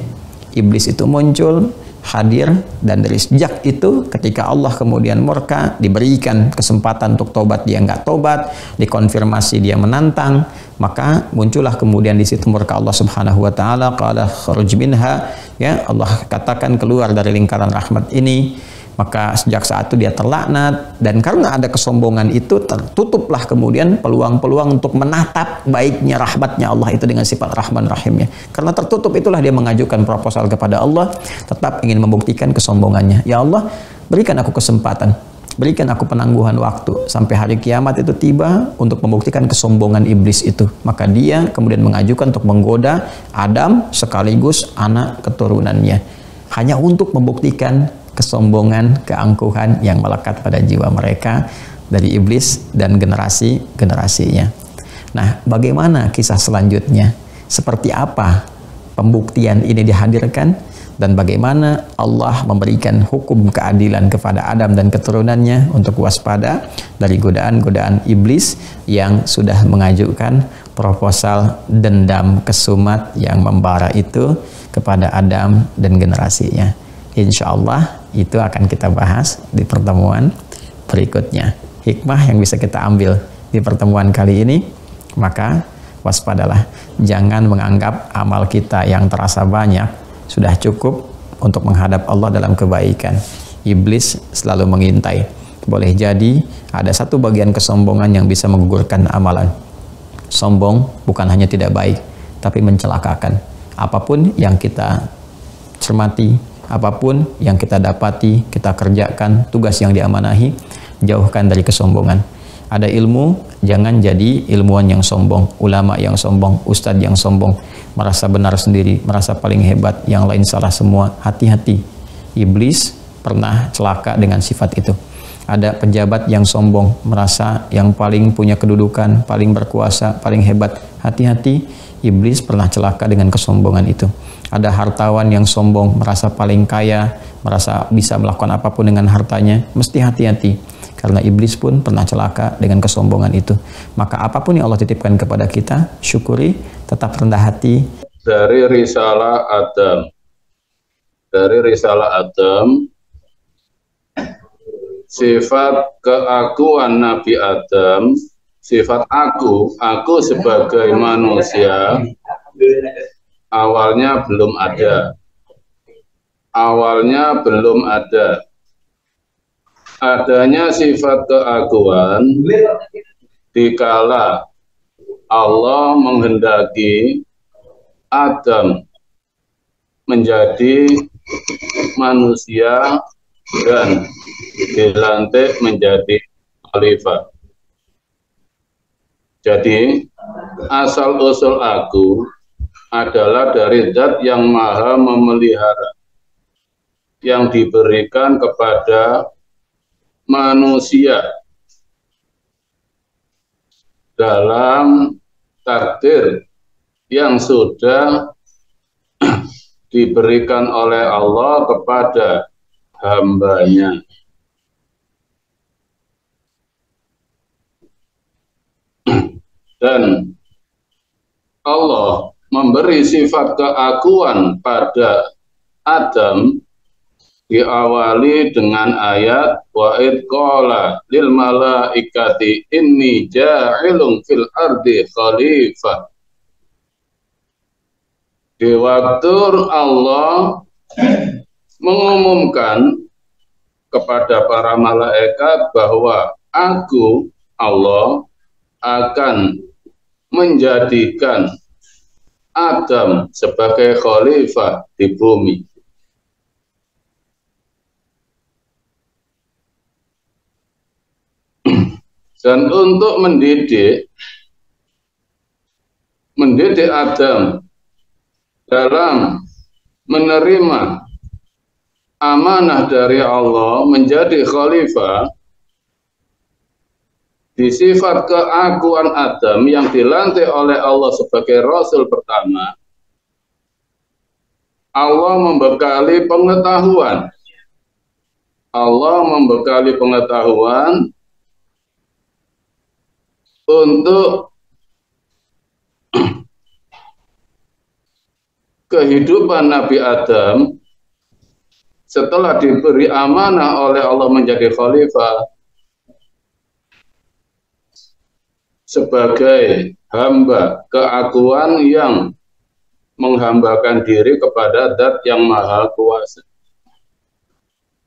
B: iblis itu muncul, hadir, dan dari sejak itu ketika Allah kemudian murka, diberikan kesempatan untuk tobat, dia nggak tobat, dikonfirmasi dia menantang, maka muncullah kemudian di situ murka Allah Subhanahu wa taala. Qala kharuj minha, ya, Allah katakan keluar dari lingkaran rahmat ini. Maka sejak saat itu dia terlaknat, dan karena ada kesombongan itu tertutuplah kemudian peluang-peluang untuk menatap baiknya rahmatnya Allah itu dengan sifat Rahman Rahimnya. Karena tertutup itulah dia mengajukan proposal kepada Allah, tetap ingin membuktikan kesombongannya. Ya Allah, berikan aku kesempatan, berikan aku penangguhan waktu sampai hari kiamat itu tiba untuk membuktikan kesombongan iblis itu. Maka dia kemudian mengajukan untuk menggoda Adam sekaligus anak keturunannya, hanya untuk membuktikan kesombongan, keangkuhan yang melekat pada jiwa mereka dari iblis dan generasi-generasinya. Nah, bagaimana kisah selanjutnya? Seperti apa pembuktian ini dihadirkan? Dan bagaimana Allah memberikan hukum keadilan kepada Adam dan keturunannya untuk waspada dari godaan-godaan iblis yang sudah mengajukan proposal dendam kesumat yang membara itu kepada Adam dan generasinya. Insya Allah itu akan kita bahas di pertemuan berikutnya. Hikmah yang bisa kita ambil di pertemuan kali ini, maka waspadalah, jangan menganggap amal kita yang terasa banyak sudah cukup untuk menghadap Allah dalam kebaikan. Iblis selalu mengintai. Boleh jadi ada satu bagian kesombongan yang bisa menggugurkan amalan. sombong bukan hanya tidak baik, tapi mencelakakan. Apapun yang kita cermati, apapun yang kita dapati, kita kerjakan, tugas yang diamanahi, jauhkan dari kesombongan. Ada ilmu, jangan jadi ilmuwan yang sombong, ulama yang sombong, ustadz yang sombong, merasa benar sendiri, merasa paling hebat, yang lain salah semua. Hati-hati, iblis pernah celaka dengan sifat itu. Ada pejabat yang sombong, merasa yang paling punya kedudukan, paling berkuasa, paling hebat. Hati-hati, iblis pernah celaka dengan kesombongan itu. Ada hartawan yang sombong, merasa paling kaya, merasa bisa melakukan apapun dengan hartanya. Mesti hati-hati, karena iblis pun pernah celaka dengan kesombongan itu. Maka apapun yang Allah titipkan kepada kita, syukuri, tetap rendah hati.
C: Dari Risalah Adam. Dari Risalah Adam, sifat keakuan Nabi Adam, sifat aku sebagai manusia, awalnya belum ada. Awalnya belum ada. Adanya sifat keakuan dikala Allah menghendaki Adam menjadi manusia dan dilantik menjadi khalifah. Jadi asal usul aku adalah dari zat yang maha memelihara, yang diberikan kepada manusia dalam takdir yang sudah diberikan oleh Allah kepada hambanya. Dan Allah memberi sifat keakuan pada Adam diawali dengan ayat wa id qala lil malaikati inni ja'ilun fil ardi khalifah. Di waktu Allah mengumumkan kepada para malaikat bahwa aku Allah akan menjadikan Adam sebagai khalifah di bumi. Dan untuk mendidik Adam dalam menerima amanah dari Allah menjadi khalifah, di sifat keakuan Adam yang dilantik oleh Allah sebagai Rasul pertama, Allah membekali pengetahuan. Allah membekali pengetahuan untuk kehidupan Nabi Adam setelah diberi amanah oleh Allah menjadi khalifah sebagai hamba keakuan yang menghambakan diri kepada Zat yang Maha Kuasa.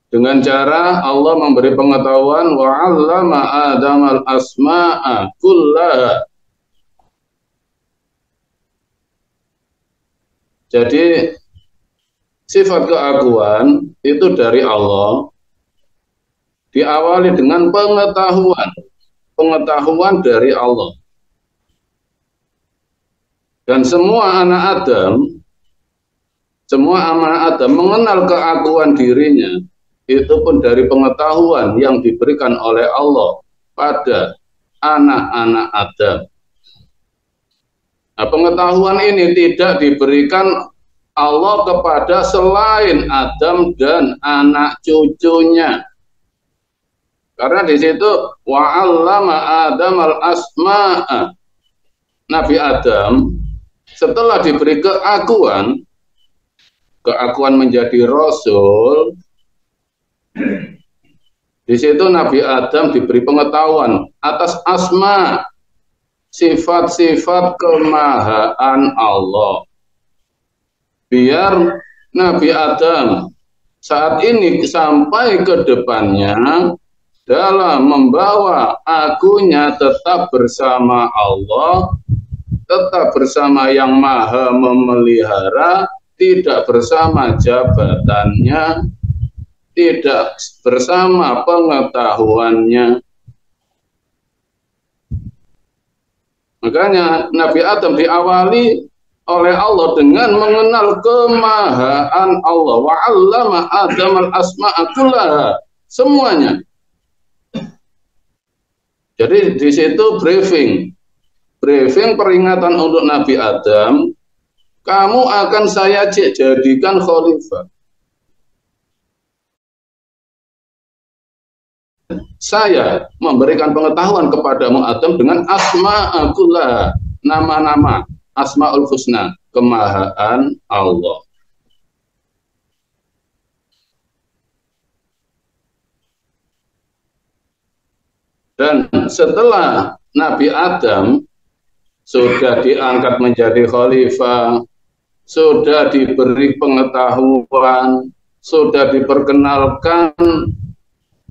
C: Dengan cara Allah memberi pengetahuan wa 'allama Adamal asma'a kullaha. Jadi sifat keakuan itu dari Allah diawali dengan pengetahuan dari Allah. Dan semua anak Adam mengenal keakuan dirinya itu pun dari pengetahuan yang diberikan oleh Allah pada anak-anak Adam. Nah, pengetahuan ini tidak diberikan Allah kepada selain Adam dan anak cucunya. Karena di situ wa 'allama Adamal asma'a. Nabi Adam setelah diberi keakuan menjadi rasul, di situ Nabi Adam diberi pengetahuan atas asma, sifat-sifat kemahaan Allah. Biar Nabi Adam saat ini sampai ke depannya dalam membawa akunya tetap bersama Allah tetap bersama yang maha memelihara, tidak bersama jabatannya, tidak bersama pengetahuannya. Makanya Nabi Adam diawali oleh Allah dengan mengenal kemahaan Allah. Wa 'allama Adam al-asma'a kullaha, semuanya. Jadi di situ briefing peringatan untuk Nabi Adam, kamu akan saya jadikan khalifah. Saya memberikan pengetahuan kepadamu Adam dengan asma'akullah, nama-nama, asma'ul husna, kemahaan Allah. Dan setelah Nabi Adam sudah diangkat menjadi khalifah, sudah diberi pengetahuan, sudah diperkenalkan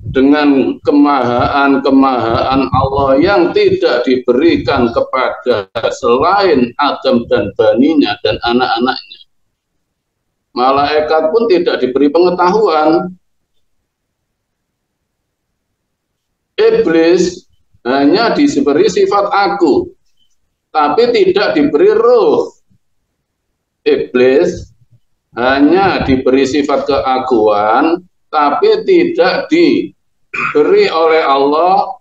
C: dengan kemahaan Allah yang tidak diberikan kepada selain Adam dan baninya dan anak-anaknya. Malaikat pun tidak diberi pengetahuan. Iblis hanya diberi sifat aku, tapi tidak diberi ruh. Iblis hanya diberi sifat keakuan, tapi tidak diberi oleh Allah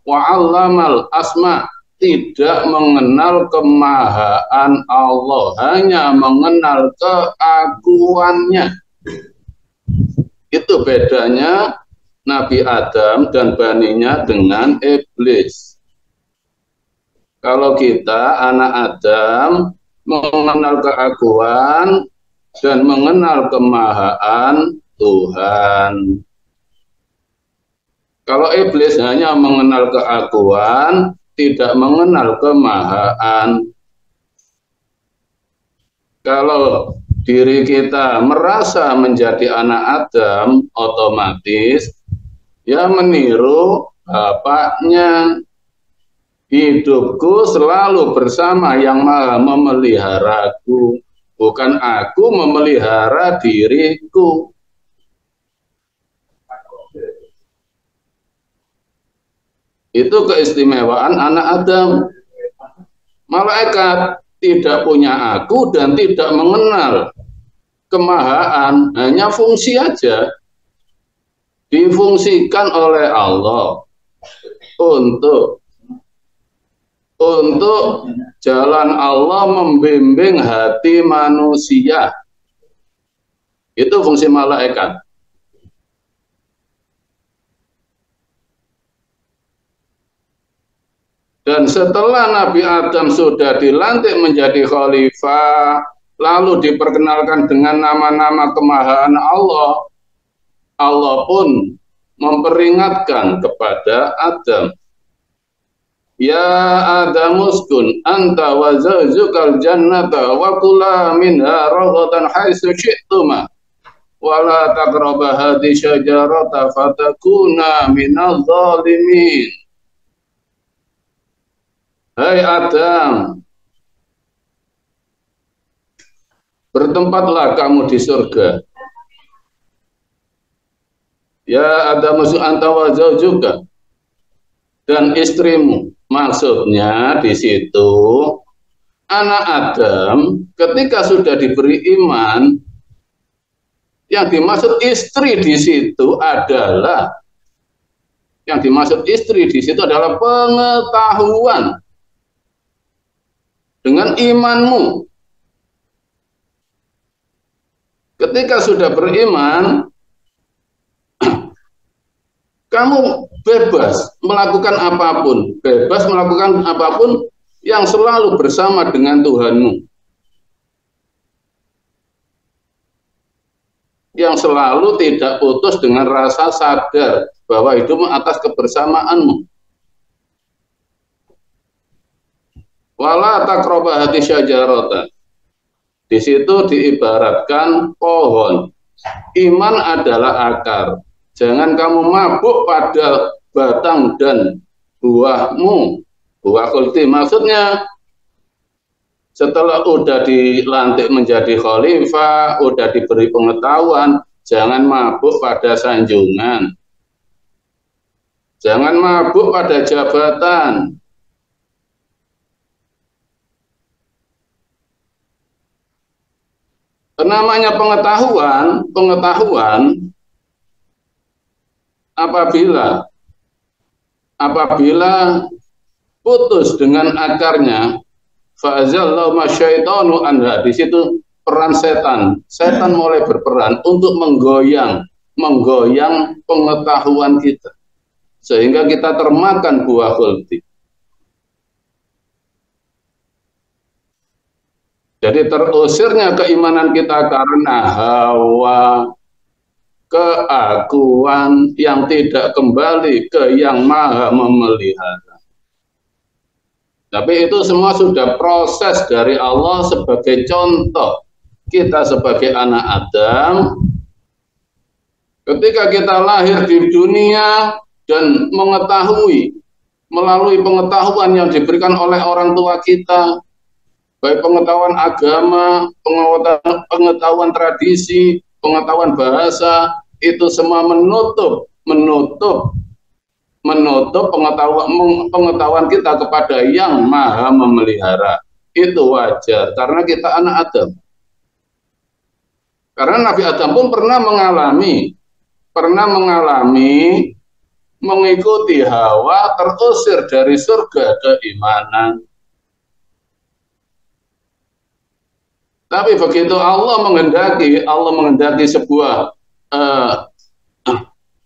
C: wa 'allamal asma, tidak mengenal kemahaan Allah, hanya mengenal keakuannya. Itu bedanya Nabi Adam dan baninya dengan iblis. Kalau kita anak Adam mengenal keakuan dan mengenal kemahaan Tuhan. Kalau iblis hanya mengenal keakuan, tidak mengenal kemahaan. Kalau diri kita merasa menjadi anak Adam, otomatis ya meniru bapaknya. Hidupku selalu bersama yang maha memeliharaku, bukan aku memelihara diriku. Itu keistimewaan anak Adam. Malaikat tidak punya aku dan tidak mengenal kemahaan, hanya fungsi aja. Difungsikan oleh Allah untuk jalan Allah membimbing hati manusia. Itu fungsi malaikat. Dan setelah Nabi Adam sudah dilantik menjadi khalifah, lalu diperkenalkan dengan nama-nama kemahaan Allah, Allah pun memperingatkan kepada Adam, ya Adam uskun anta wa zawjukal jannata wa kula minha raghadan haitsu syi'tuma wa la taqrabu hadhihi syajarata fatakuna minadh dhalimin. Hai Adam, bertempatlah kamu di surga. Ya Adam anta wa zawjuka, dan istrimu. Maksudnya di situ anak Adam ketika sudah diberi iman, yang dimaksud istri di situ adalah pengetahuan dengan imanmu. Ketika sudah beriman, kamu bebas melakukan apapun yang selalu bersama dengan Tuhanmu, yang selalu tidak putus dengan rasa sadar bahwa hidupmu atas kebersamaanmu. Wala taqrabu hadhihi syajarata. Di situ diibaratkan pohon. Iman adalah akar. Jangan kamu mabuk pada batang dan buahmu. Buah kulti maksudnya Setelah udah dilantik menjadi khalifah, udah diberi pengetahuan, jangan mabuk pada sanjungan. Jangan mabuk pada jabatan. Namanya pengetahuan apabila putus dengan akarnya, fa'azallahu masyaitanu anha, di situ peran setan mulai berperan untuk menggoyang pengetahuan kita sehingga kita termakan buah khuldi. Jadi terusirnya keimanan kita karena hawa, keakuan yang tidak kembali ke yang maha memelihara. Tapi itu semua sudah proses dari Allah sebagai contoh. Kita sebagai anak Adam, ketika kita lahir di dunia dan mengetahui melalui pengetahuan yang diberikan oleh orang tua kita, baik pengetahuan agama, pengetahuan tradisi, pengetahuan bahasa, itu semua menutup pengetahuan kita kepada yang maha memelihara. Itu wajar karena kita anak Adam. Karena Nabi Adam pun pernah mengalami mengikuti hawa, terusir dari surga keimanan. Tapi begitu Allah menghendaki sebuah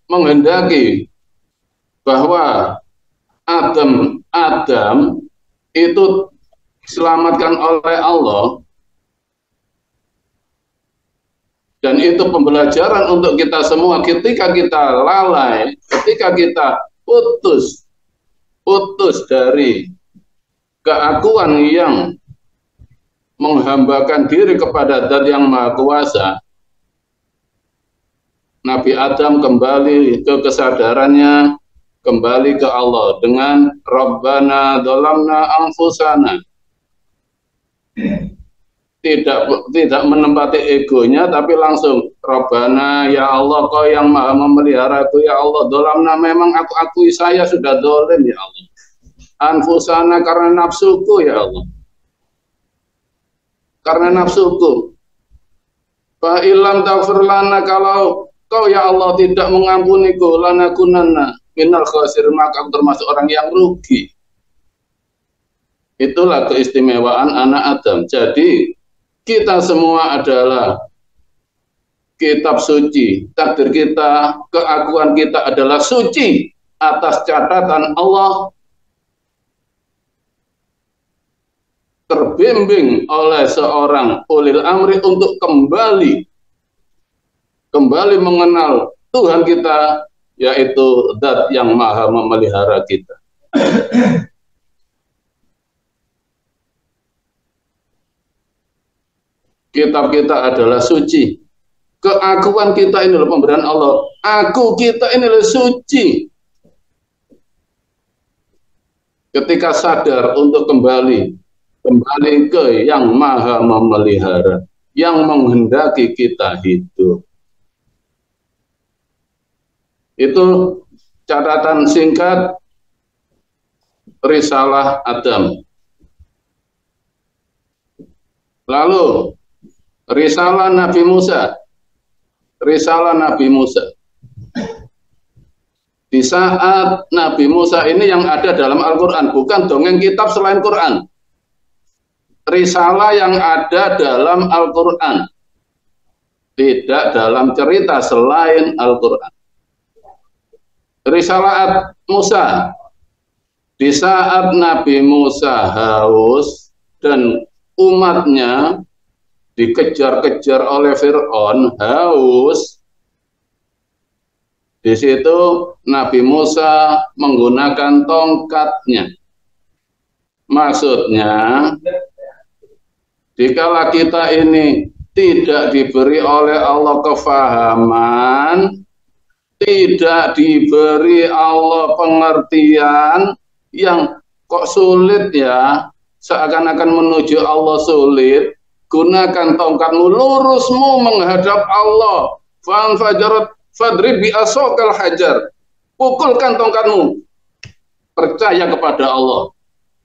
C: menghendaki bahwa Adam itu diselamatkan oleh Allah, dan itu pembelajaran untuk kita semua. Ketika kita lalai, ketika kita putus dari keakuan yang menghambakan diri kepada Zat yang Maha Kuasa, Nabi Adam kembali ke kesadarannya, kembali ke Allah dengan Rabbana dzalamna anfusana. Tidak menempati egonya, tapi langsung Rabbana, ya Allah, Kau yang maha memelihara aku, ya Allah, dzalamna, memang aku akui saya sudah zalim, ya Allah. Anfusana, karena nafsuku, ya Allah. Karena nafsuku. Fa illam taghfir lana, kalau Kau ya Allah tidak mengampuniku, lanakunanna minal khasir, maka aku termasuk orang yang rugi. Itulah keistimewaan anak Adam. Jadi kita semua adalah kitab suci. Takdir kita, keakuan kita adalah suci atas catatan Allah, terbimbing oleh seorang ulil amri untuk kembali mengenal Tuhan kita, yaitu Zat yang maha memelihara kita. Kitab kita adalah suci. Keakuan kita ini adalah pemberian Allah. Aku kita ini adalah suci. Ketika sadar untuk kembali ke yang maha memelihara, yang menghendaki kita hidup. Itu catatan singkat risalah Adam. Lalu risalah Nabi Musa. Di saat Nabi Musa ini yang ada dalam Al-Quran, bukan dongeng kitab selain Quran. Risalah yang ada dalam Al-Quran, tidak dalam cerita selain Al-Quran. Risalah Musa, di saat Nabi Musa haus dan umatnya dikejar-kejar oleh Fir'aun, haus. Di situ Nabi Musa menggunakan tongkatnya. Maksudnya, dikala kita ini tidak diberi oleh Allah kefahaman, tidak diberi Allah pengertian, yang kok sulit ya, seakan-akan menuju Allah sulit, gunakan tongkatmu, lurusmu menghadap Allah. Fanfajarat fadrib bi asokal hajar. Pukulkan tongkatmu. Percaya kepada Allah.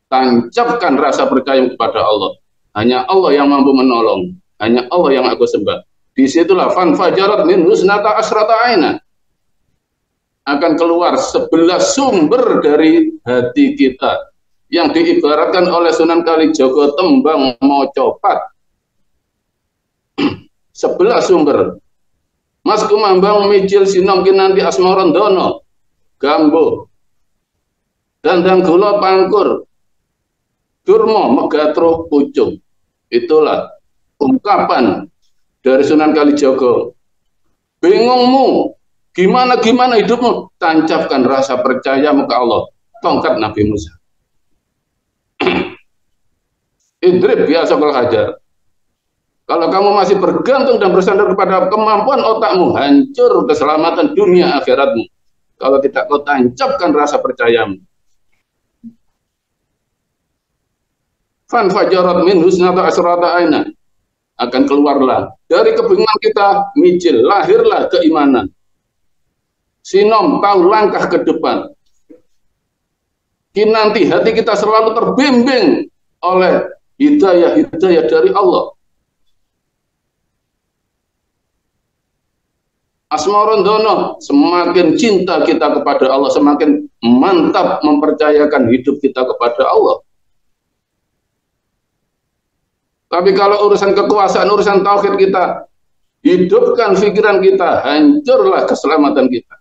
C: Tancapkan rasa percaya kepada Allah. Hanya Allah yang mampu menolong. Hanya Allah yang aku sembah. Disitulah fanfajarat min husnata asrata aina. Akan keluar 11 sumber dari hati kita. Yang diibaratkan oleh Sunan Kalijaga tembang mocopat. 11 sumber. Mas kumambang mijil sinom kinanti asmarandono gambo dandang gula pangkur durmo megatro pucung. Itulah ungkapan dari Sunan Kalijaga. Bingungmu gimana hidupmu, tancapkan rasa percayamu ke Allah. Tongkat Nabi Musa. Idrib biasa kalau hajar. Kalau kamu masih bergantung dan bersandar kepada kemampuan otakmu, hancur keselamatan dunia akhiratmu. Kalau tidak kau tancapkan rasa percayamu. Fanfajarat min husnata asrata aina. Akan keluarlah dari kebingungan kita, mijil, lahirlah keimanan. Sinom, tahu langkah ke depan. Kinanti hati kita selalu terbimbing oleh hidayah dari Allah. Asmarandono, semakin cinta kita kepada Allah, semakin mantap mempercayakan hidup kita kepada Allah. Tapi kalau urusan kekuasaan, urusan tauhid kita, hidupkan pikiran kita, hancurlah keselamatan kita.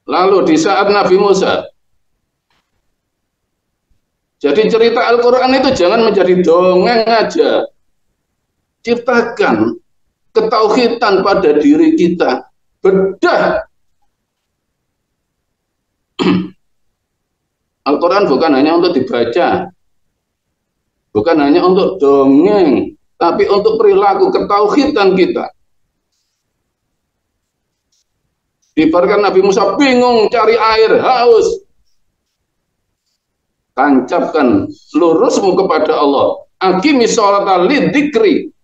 C: Lalu di saat Nabi Musa, jadi cerita Al-Quran itu jangan menjadi dongeng aja. Ciptakan ketauhidan pada diri kita. Bedah. Al-Quran bukan hanya untuk dibaca, bukan hanya untuk dongeng, tapi untuk perilaku ketauhidan kita. Dibarkan Nabi Musa bingung cari air, haus. Tancapkan lurusmu kepada Allah. Aqimis sholata lidzikri.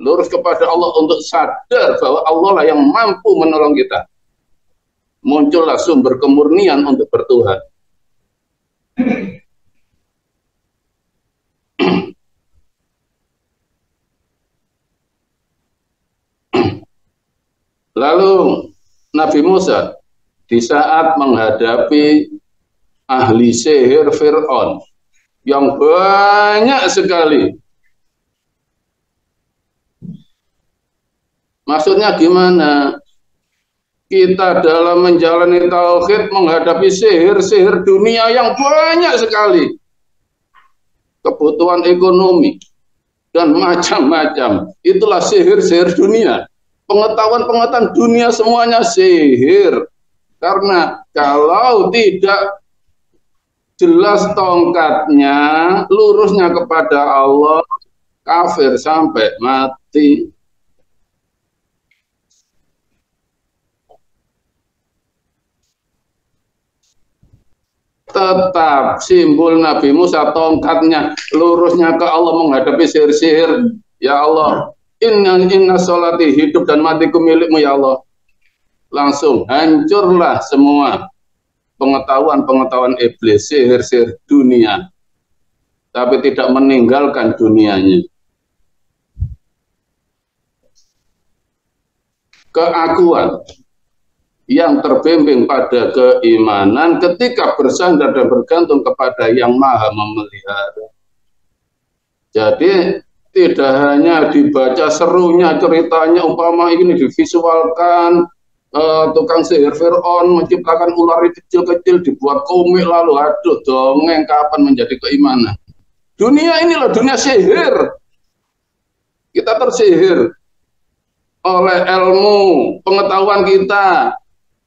C: Lurus kepada Allah untuk sadar bahwa Allah lah yang mampu menolong kita. Muncullah sumber kemurnian untuk bertuhan. Lalu Nabi Musa di saat menghadapi ahli sihir Fir'aun yang banyak sekali. Maksudnya gimana? Kita dalam menjalani tauhid menghadapi sihir-sihir dunia yang banyak sekali. Kebutuhan ekonomi dan macam-macam. Itulah sihir-sihir dunia. Pengetahuan-pengetahuan dunia semuanya sihir. Karena kalau tidak jelas tongkatnya, lurusnya kepada Allah, kafir sampai mati. Tetap simbol Nabi Musa tongkatnya, lurusnya ke Allah menghadapi sihir-sihir. Ya Allah, inna sholati, hidup dan matiku milikmu ya Allah. Langsung hancurlah semua pengetahuan-pengetahuan iblis, sihir-sihir dunia. Tapi tidak meninggalkan dunianya. Keakuan yang terbimbing pada keimanan ketika bersandar dan bergantung kepada yang maha memelihara. Jadi tidak hanya dibaca serunya ceritanya, umpama ini divisualkan, tukang sihir Fir'aun menciptakan ular kecil-kecil dibuat komik, lalu aduh dongeng, kapan menjadi keimanan? Dunia inilah dunia sihir. Kita tersihir oleh ilmu pengetahuan kita.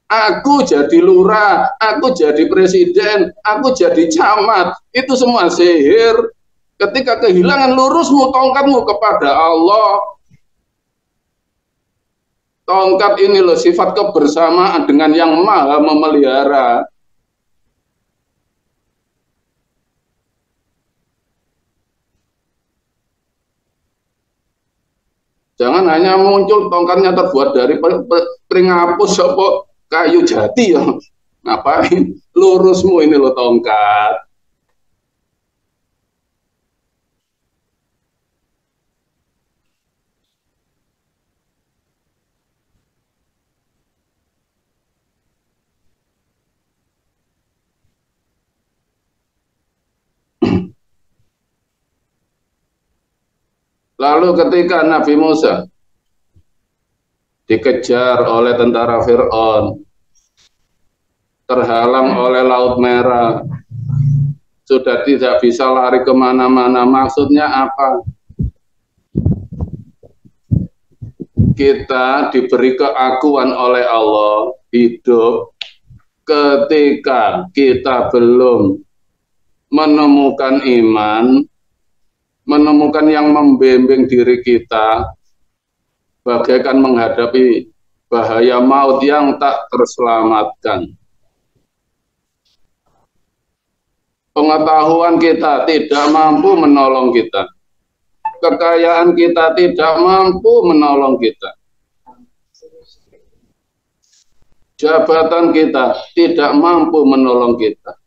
C: Aku jadi lurah, aku jadi presiden, aku jadi camat. Itu semua sihir. Ketika kehilangan lurusmu, tongkatmu kepada Allah. Tongkat ini loh sifat kebersamaan dengan yang maha memelihara. Jangan hanya muncul tongkatnya terbuat dari pringapus apa kayu jati ya. Ngapain? Lurusmu ini lo tongkat. Lalu ketika Nabi Musa dikejar oleh tentara Fir'aun, terhalang oleh Laut Merah, sudah tidak bisa lari kemana-mana. Maksudnya apa? Kita diberi keakuan oleh Allah hidup ketika kita belum menemukan iman, menemukan yang membimbing diri kita, bagaikan menghadapi bahaya maut yang tak terselamatkan. Pengetahuan kita tidak mampu menolong kita. Kekayaan kita tidak mampu menolong kita. Jabatan kita tidak mampu menolong kita.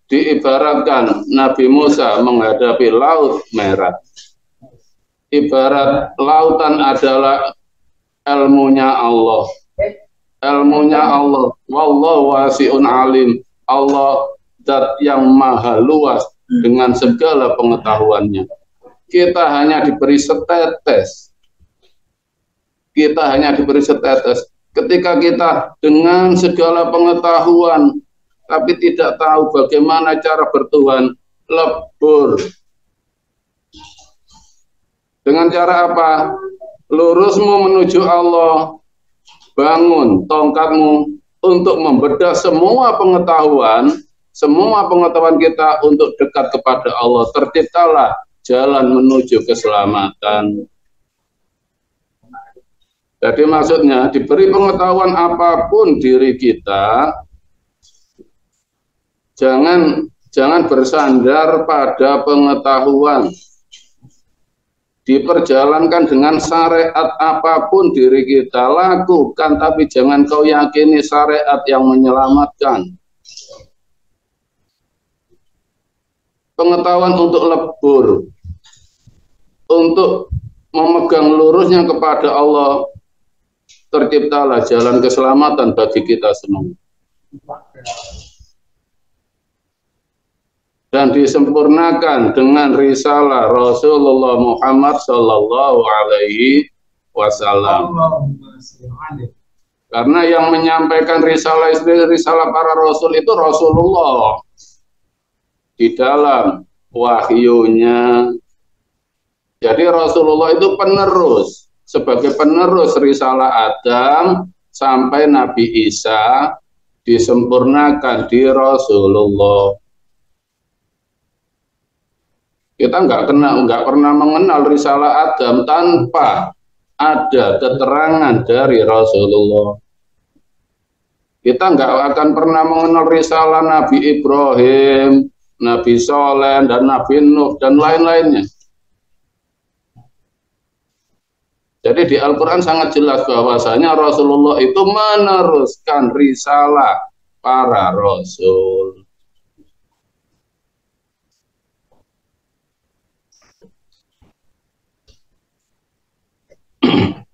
C: Diibaratkan Nabi Musa menghadapi Laut Merah. Ibarat lautan adalah ilmunya Allah. Ilmunya Allah. Wallahu wasi'un alim. Allah zat yang maha luas dengan segala pengetahuannya. Kita hanya diberi setetes. Kita hanya diberi setetes. Ketika kita dengan segala pengetahuan tapi tidak tahu bagaimana cara bertuhan, lebur. Dengan cara apa? Lurusmu menuju Allah, bangun tongkatmu untuk membedah semua pengetahuan kita untuk dekat kepada Allah. Terciptalah jalan menuju keselamatan. Jadi maksudnya diberi pengetahuan apapun diri kita, jangan bersandar pada pengetahuan. Diperjalankan dengan syariat apapun diri kita, lakukan, tapi jangan kau yakini syariat yang menyelamatkan. Pengetahuan untuk lebur, untuk memegang lurusnya kepada Allah, terciptalah jalan keselamatan bagi kita semua. Dan disempurnakan dengan risalah Rasulullah Muhammad Sallallahu Alaihi Wasallam. Karena yang menyampaikan risalah para Rasul itu Rasulullah di dalam wahyunya. Jadi Rasulullah itu penerus, sebagai penerus risalah Adam sampai Nabi Isa disempurnakan di Rasulullah. Kita nggak pernah mengenal risalah Adam tanpa ada keterangan dari Rasulullah. Kita nggak akan pernah mengenal risalah Nabi Ibrahim, Nabi Soleh, dan Nabi Nuh, dan lain-lainnya. Jadi di Al-Quran sangat jelas bahwasanya Rasulullah itu meneruskan risalah para Rasul.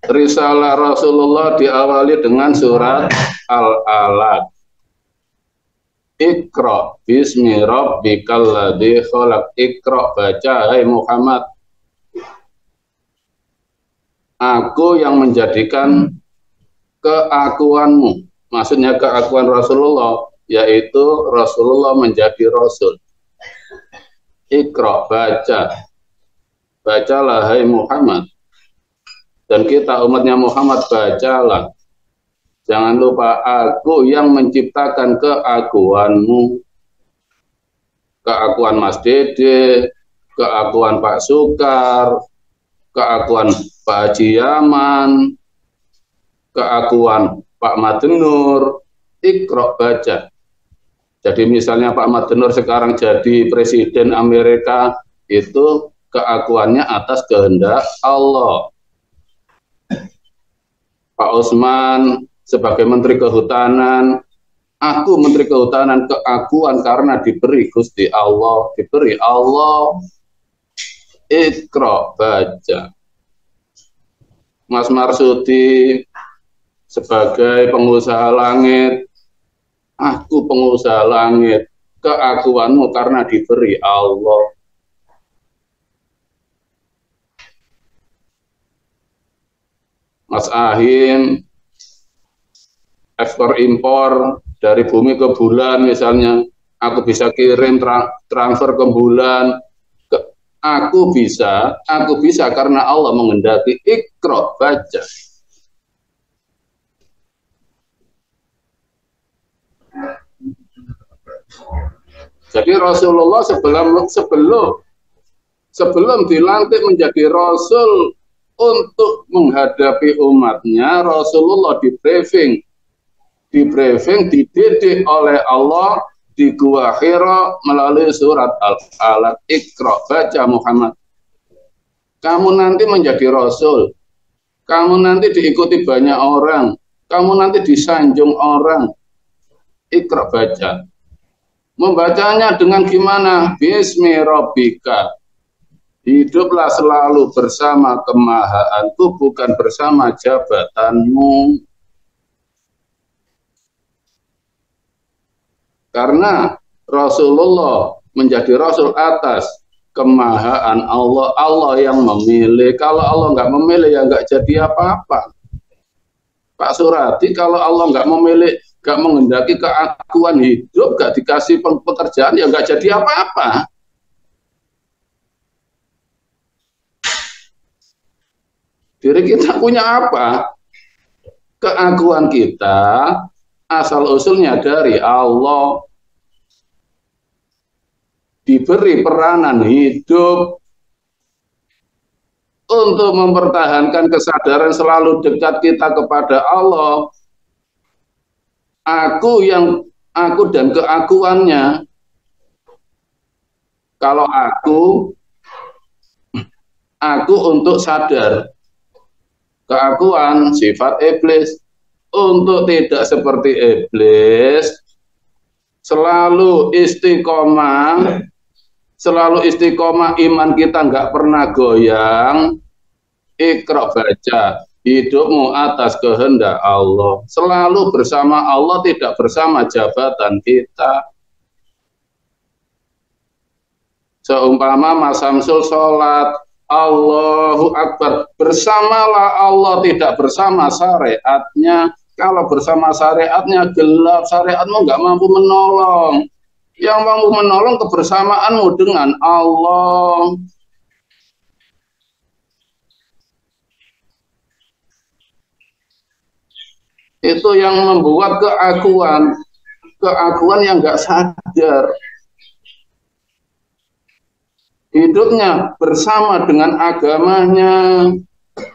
C: Risalah Rasulullah diawali dengan surat Al-Alaq. Iqra bismi rabbikal ladzi khalaq. Iqra, baca hai Muhammad. Aku yang menjadikan keakuanmu. Maksudnya keakuan Rasulullah, yaitu Rasulullah menjadi Rasul. Iqra, baca. Bacalah hai Muhammad. Dan kita umatnya Muhammad, bacalah. Jangan lupa, aku yang menciptakan keakuanmu. Keakuan Mas Dede, keakuan Pak Sukar, keakuan Pak Haji Yaman, keakuan Pak Madenur. Iqra, baca. Jadi misalnya Pak Madenur sekarang jadi presiden Amerika, itu keakuannya atas kehendak Allah. Pak Osman sebagai Menteri Kehutanan, aku Menteri Kehutanan keakuan karena diberi Gusti Allah, diberi Allah. Iqra, baca. Mas Marsudi sebagai pengusaha langit, aku pengusaha langit, keakuanmu karena diberi Allah. Mas Ahim, ekspor impor dari bumi ke bulan misalnya, aku bisa kirim transfer ke bulan, aku bisa karena Allah menghendaki. Iqra, baca. Jadi Rasulullah sebelum dilantik menjadi Rasul untuk menghadapi umatnya, Rasulullah di briefing, dididik oleh Allah di Gua Hira melalui surat Al-Alaq. Iqra, baca Muhammad. Kamu nanti menjadi Rasul, kamu nanti diikuti banyak orang, kamu nanti disanjung orang. Iqra, baca. Membacanya dengan gimana? Bismi Rabbika. Hiduplah selalu bersama kemahaanku, bukan bersama jabatanmu. Karena Rasulullah menjadi Rasul atas kemahaan Allah. Allah yang memilih. Kalau Allah nggak memilih ya nggak jadi apa-apa. Pak Surati, kalau Allah nggak memilih, nggak menghendaki keakuan hidup, nggak dikasih pekerjaan ya nggak jadi apa-apa. Diri kita punya apa? Keakuan kita asal-usulnya dari Allah. Diberi peranan hidup untuk mempertahankan kesadaran selalu dekat kita kepada Allah. Aku dan keakuannya. Kalau aku untuk sadar. Keakuan sifat iblis, untuk tidak seperti iblis, selalu istiqomah iman kita nggak pernah goyang. Iqra, baca. Hidupmu atas kehendak Allah, selalu bersama Allah, tidak bersama jabatan kita. Seumpama Mas Samsul sholat, Allahu Akbar, bersamalah Allah, tidak bersama syariatnya. Kalau bersama syariatnya gelap, syariatmu nggak mampu menolong. Yang mampu menolong kebersamaanmu dengan Allah. Itu yang membuat keakuan yang nggak sadar. Hidupnya bersama dengan agamanya,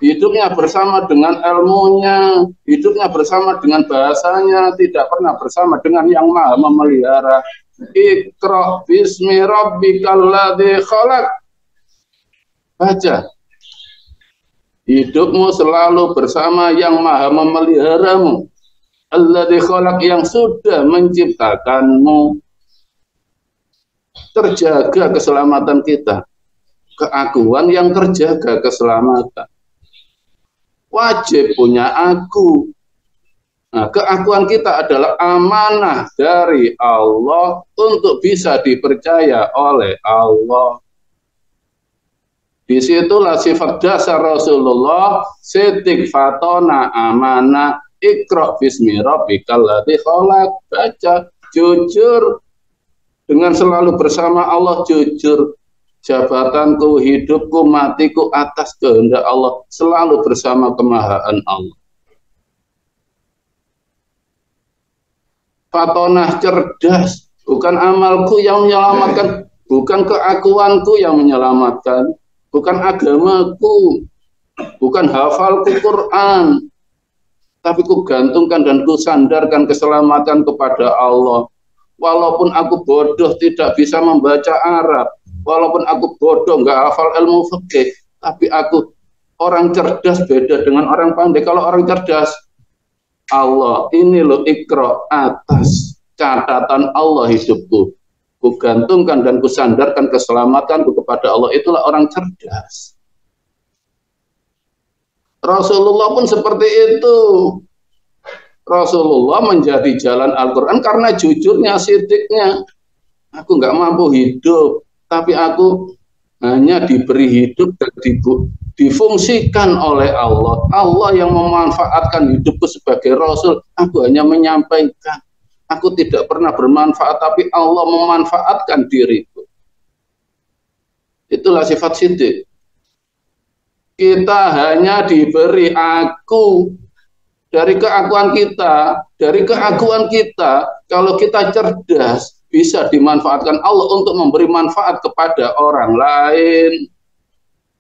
C: hidupnya bersama dengan ilmunya, hidupnya bersama dengan bahasanya, tidak pernah bersama dengan yang maha memelihara. Iqra bismi rabbikal ladzi khalaq. Baca. Hidupmu selalu bersama yang maha memeliharamu. Alladzi khalaq, yang sudah menciptakanmu. Terjaga keselamatan kita. Keakuan yang terjaga keselamatan. Wajib punya aku. Nah, keakuan kita adalah amanah dari Allah untuk bisa dipercaya oleh Allah. Disitulah sifat dasar Rasulullah, sidik fatona amanah, iqra bismi rabbikal ladzi khalaq. Baca, jujur, dengan selalu bersama Allah, jujur. Jabatanku, hidupku, matiku atas kehendak Allah, selalu bersama kemahaan Allah. Fatonah, cerdas, bukan amalku yang menyelamatkan, bukan keakuanku yang menyelamatkan, bukan agamaku, bukan hafalku Quran, tapi ku gantungkan dan ku sandarkan keselamatan kepada Allah. Walaupun aku bodoh, tidak bisa membaca Arab, walaupun aku bodoh, nggak hafal ilmu fikih, tapi aku orang cerdas beda dengan orang pandai. Kalau orang cerdas, Allah ini loh ikra, atas catatan Allah hidupku, ku gantungkan dan ku sandarkan keselamatanku kepada Allah. Itulah orang cerdas. Rasulullah pun seperti itu. Rasulullah menjadi jalan Al-Quran karena jujurnya, sidiknya. Aku nggak mampu hidup, tapi aku hanya diberi hidup dan difungsikan oleh Allah. Allah yang memanfaatkan hidupku sebagai Rasul. Aku hanya menyampaikan. Aku tidak pernah bermanfaat, tapi Allah memanfaatkan diriku. Itulah sifat sidik. Kita hanya diberi aku. Dari keakuan kita, kalau kita cerdas, bisa dimanfaatkan Allah untuk memberi manfaat kepada orang lain.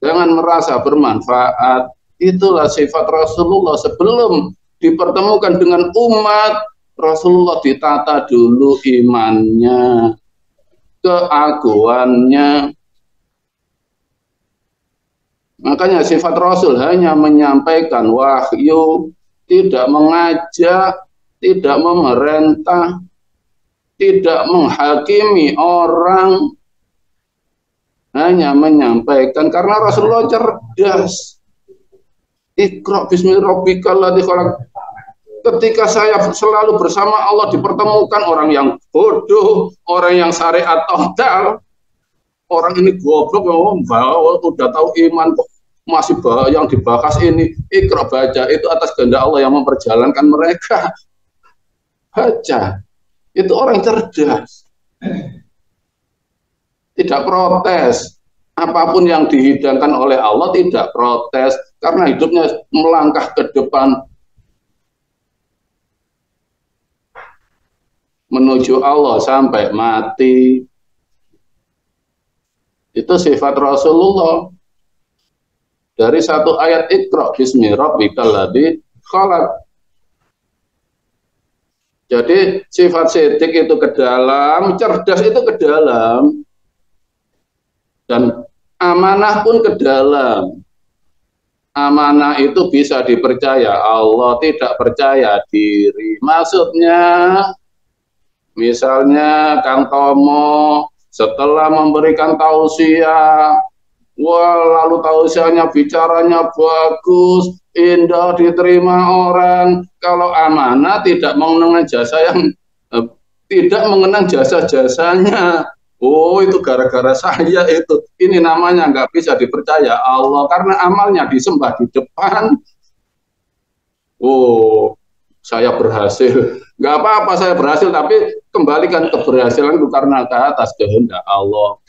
C: Jangan merasa bermanfaat. Itulah sifat Rasulullah. Sebelum dipertemukan dengan umat, Rasulullah ditata dulu imannya, keaguannya. Makanya sifat Rasul hanya menyampaikan wahyu, tidak mengajak, tidak memerintah, tidak menghakimi orang, hanya menyampaikan. Karena Rasulullah cerdas. Iqra bismi rabbikal ladzi khalaq. Ketika saya selalu bersama Allah dipertemukan orang yang bodoh, orang yang syariat total, orang ini goblok, udah tahu iman kok masih yang dibahas ini. Iqra, baca, itu atas kehendak Allah yang memperjalankan mereka. Baca, itu orang cerdas, tidak protes. Apapun yang dihidangkan oleh Allah tidak protes, karena hidupnya melangkah ke depan menuju Allah sampai mati. Itu sifat Rasulullah. Dari satu ayat Iqra bismi rabbikal ladzi khalaq. Jadi sifat sidik itu ke dalam, cerdas itu ke dalam, dan amanah pun ke dalam. Amanah itu bisa dipercaya Allah, tidak percaya diri. Maksudnya, misalnya Kang Tomo setelah memberikan tausiah, wah, lalu tausiahnya bicaranya bagus, indah, diterima orang. Kalau amanah tidak mengenang jasa yang tidak mengenang jasa-jasanya. Oh, itu gara-gara saya itu. Ini namanya nggak bisa dipercaya Allah karena amalnya disembah di depan. Oh, saya berhasil. Nggak apa-apa saya berhasil, tapi kembalikan keberhasilan itu karena ke atas kehendak Allah.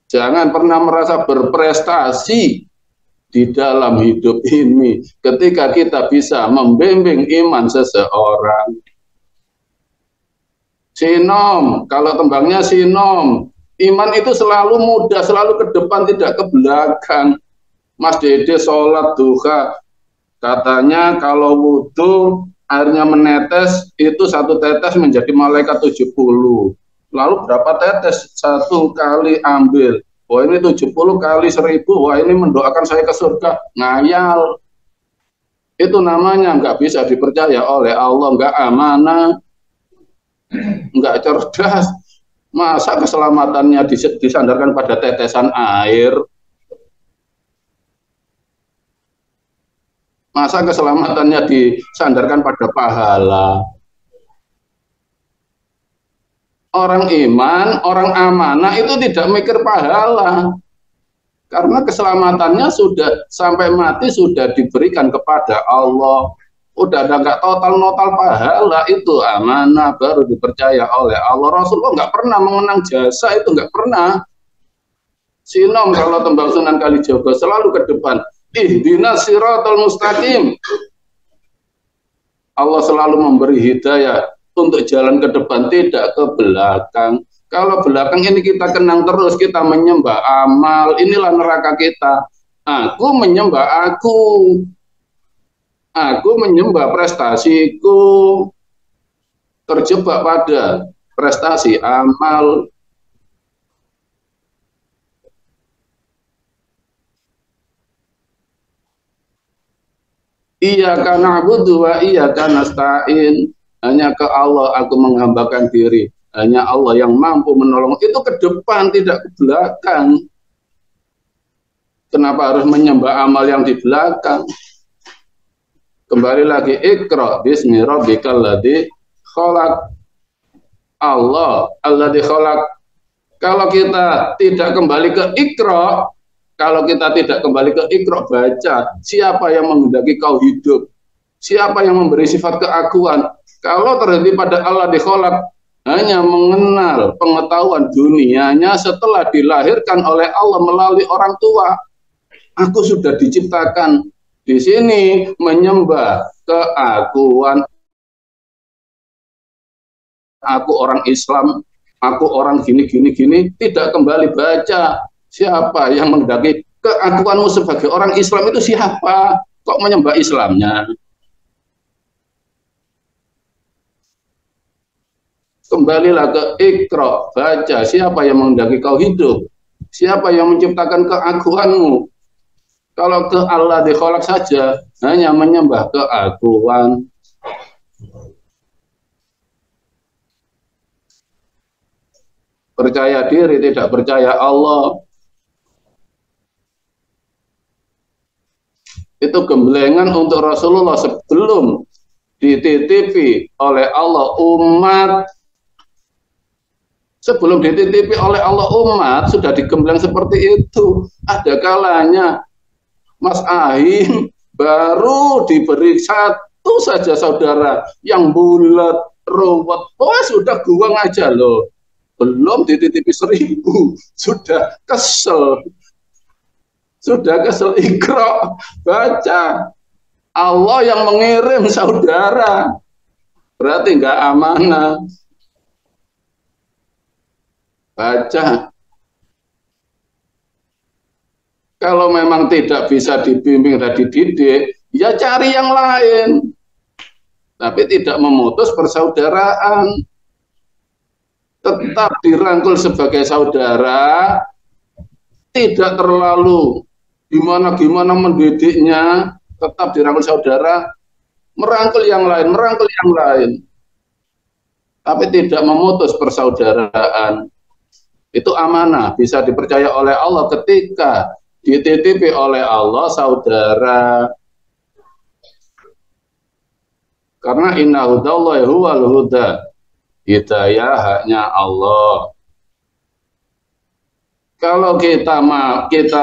C: Jangan pernah merasa berprestasi di dalam hidup ini ketika kita bisa membimbing iman seseorang. Sinom, kalau tembangnya sinom, iman itu selalu mudah, selalu ke depan, tidak ke belakang. Mas Dede sholat duha, katanya kalau wudhu airnya menetes, itu satu tetes menjadi malaikat 70. Lalu berapa tetes? Satu kali ambil. Wah, ini 70 kali 1000. Wah, ini mendoakan saya ke surga. Ngayal. Itu namanya nggak bisa dipercaya oleh Allah, nggak amanah, nggak cerdas. Masa keselamatannya disandarkan pada tetesan air? Masa keselamatannya disandarkan pada pahala? Orang iman, orang amanah itu tidak mikir pahala. Karena keselamatannya sudah sampai mati sudah diberikan kepada Allah. Udah ada nggak total-notal pahala, itu amanah baru dipercaya oleh Allah. Rasulullah nggak pernah mengenang jasa, itu nggak pernah. Sinom kalau tembang Sunan Kalijaga selalu ke depan. Ihdinas siratal mustaqim. Allah selalu memberi hidayah untuk jalan ke depan, tidak ke belakang. Kalau belakang ini kita kenang terus, kita menyembah amal, inilah neraka kita. Aku menyembah aku menyembah prestasiku, terjebak pada prestasi amal. Iyyaka na'budu wa iyyaka nasta'in. Hanya ke Allah aku menghambakan diri. Hanya Allah yang mampu menolong. Itu ke depan, tidak ke belakang. Kenapa harus menyembah amal yang di belakang? Kembali lagi, Iqra bismi rabbikal ladzi khalaq. Allah alladzi khalaq. Kalau kita tidak kembali ke Iqra, kalau kita tidak kembali ke Iqra, baca, siapa yang menghendaki kau hidup? Siapa yang memberi sifat keakuan? Kalau terhenti pada Allah di khalaq, hanya mengenal pengetahuan dunianya setelah dilahirkan oleh Allah melalui orang tua. Aku sudah diciptakan di sini menyembah keakuan. Aku orang Islam, aku orang gini, tidak kembali baca. Siapa yang menghendaki keakuanmu sebagai orang Islam itu siapa? Kok menyembah Islamnya? Kembalilah ke Iqra, baca, siapa yang menghendaki kau hidup? Siapa yang menciptakan keakuanmu? Kalau ke Allah di khalaq saja, hanya menyembah keakuan. Percaya diri, tidak percaya Allah. Itu gemblengan untuk Rasulullah sebelum dititipi oleh Allah umat. Sebelum dititipi oleh Allah umat, sudah digembleng seperti itu. Ada kalanya Mas Ahim baru diberi satu saja saudara yang bulat, ruwet. Oh sudah buang aja loh. Belum dititipi 1000, sudah kesel. Sudah kesel. Iqra, baca. Allah yang mengirim saudara. Berarti nggak amanah. Baca. Kalau memang tidak bisa dibimbing dan dididik, ya cari yang lain. Tapi tidak memutus persaudaraan. Tetap dirangkul sebagai saudara, tidak terlalu gimana mendidiknya, tetap dirangkul saudara, merangkul yang lain. Tapi tidak memutus persaudaraan. Itu amanah, bisa dipercaya oleh Allah ketika dititipi oleh Allah saudara. Karena inna hudallahi huwal huda. Hidayah haknya Allah. Kalau kita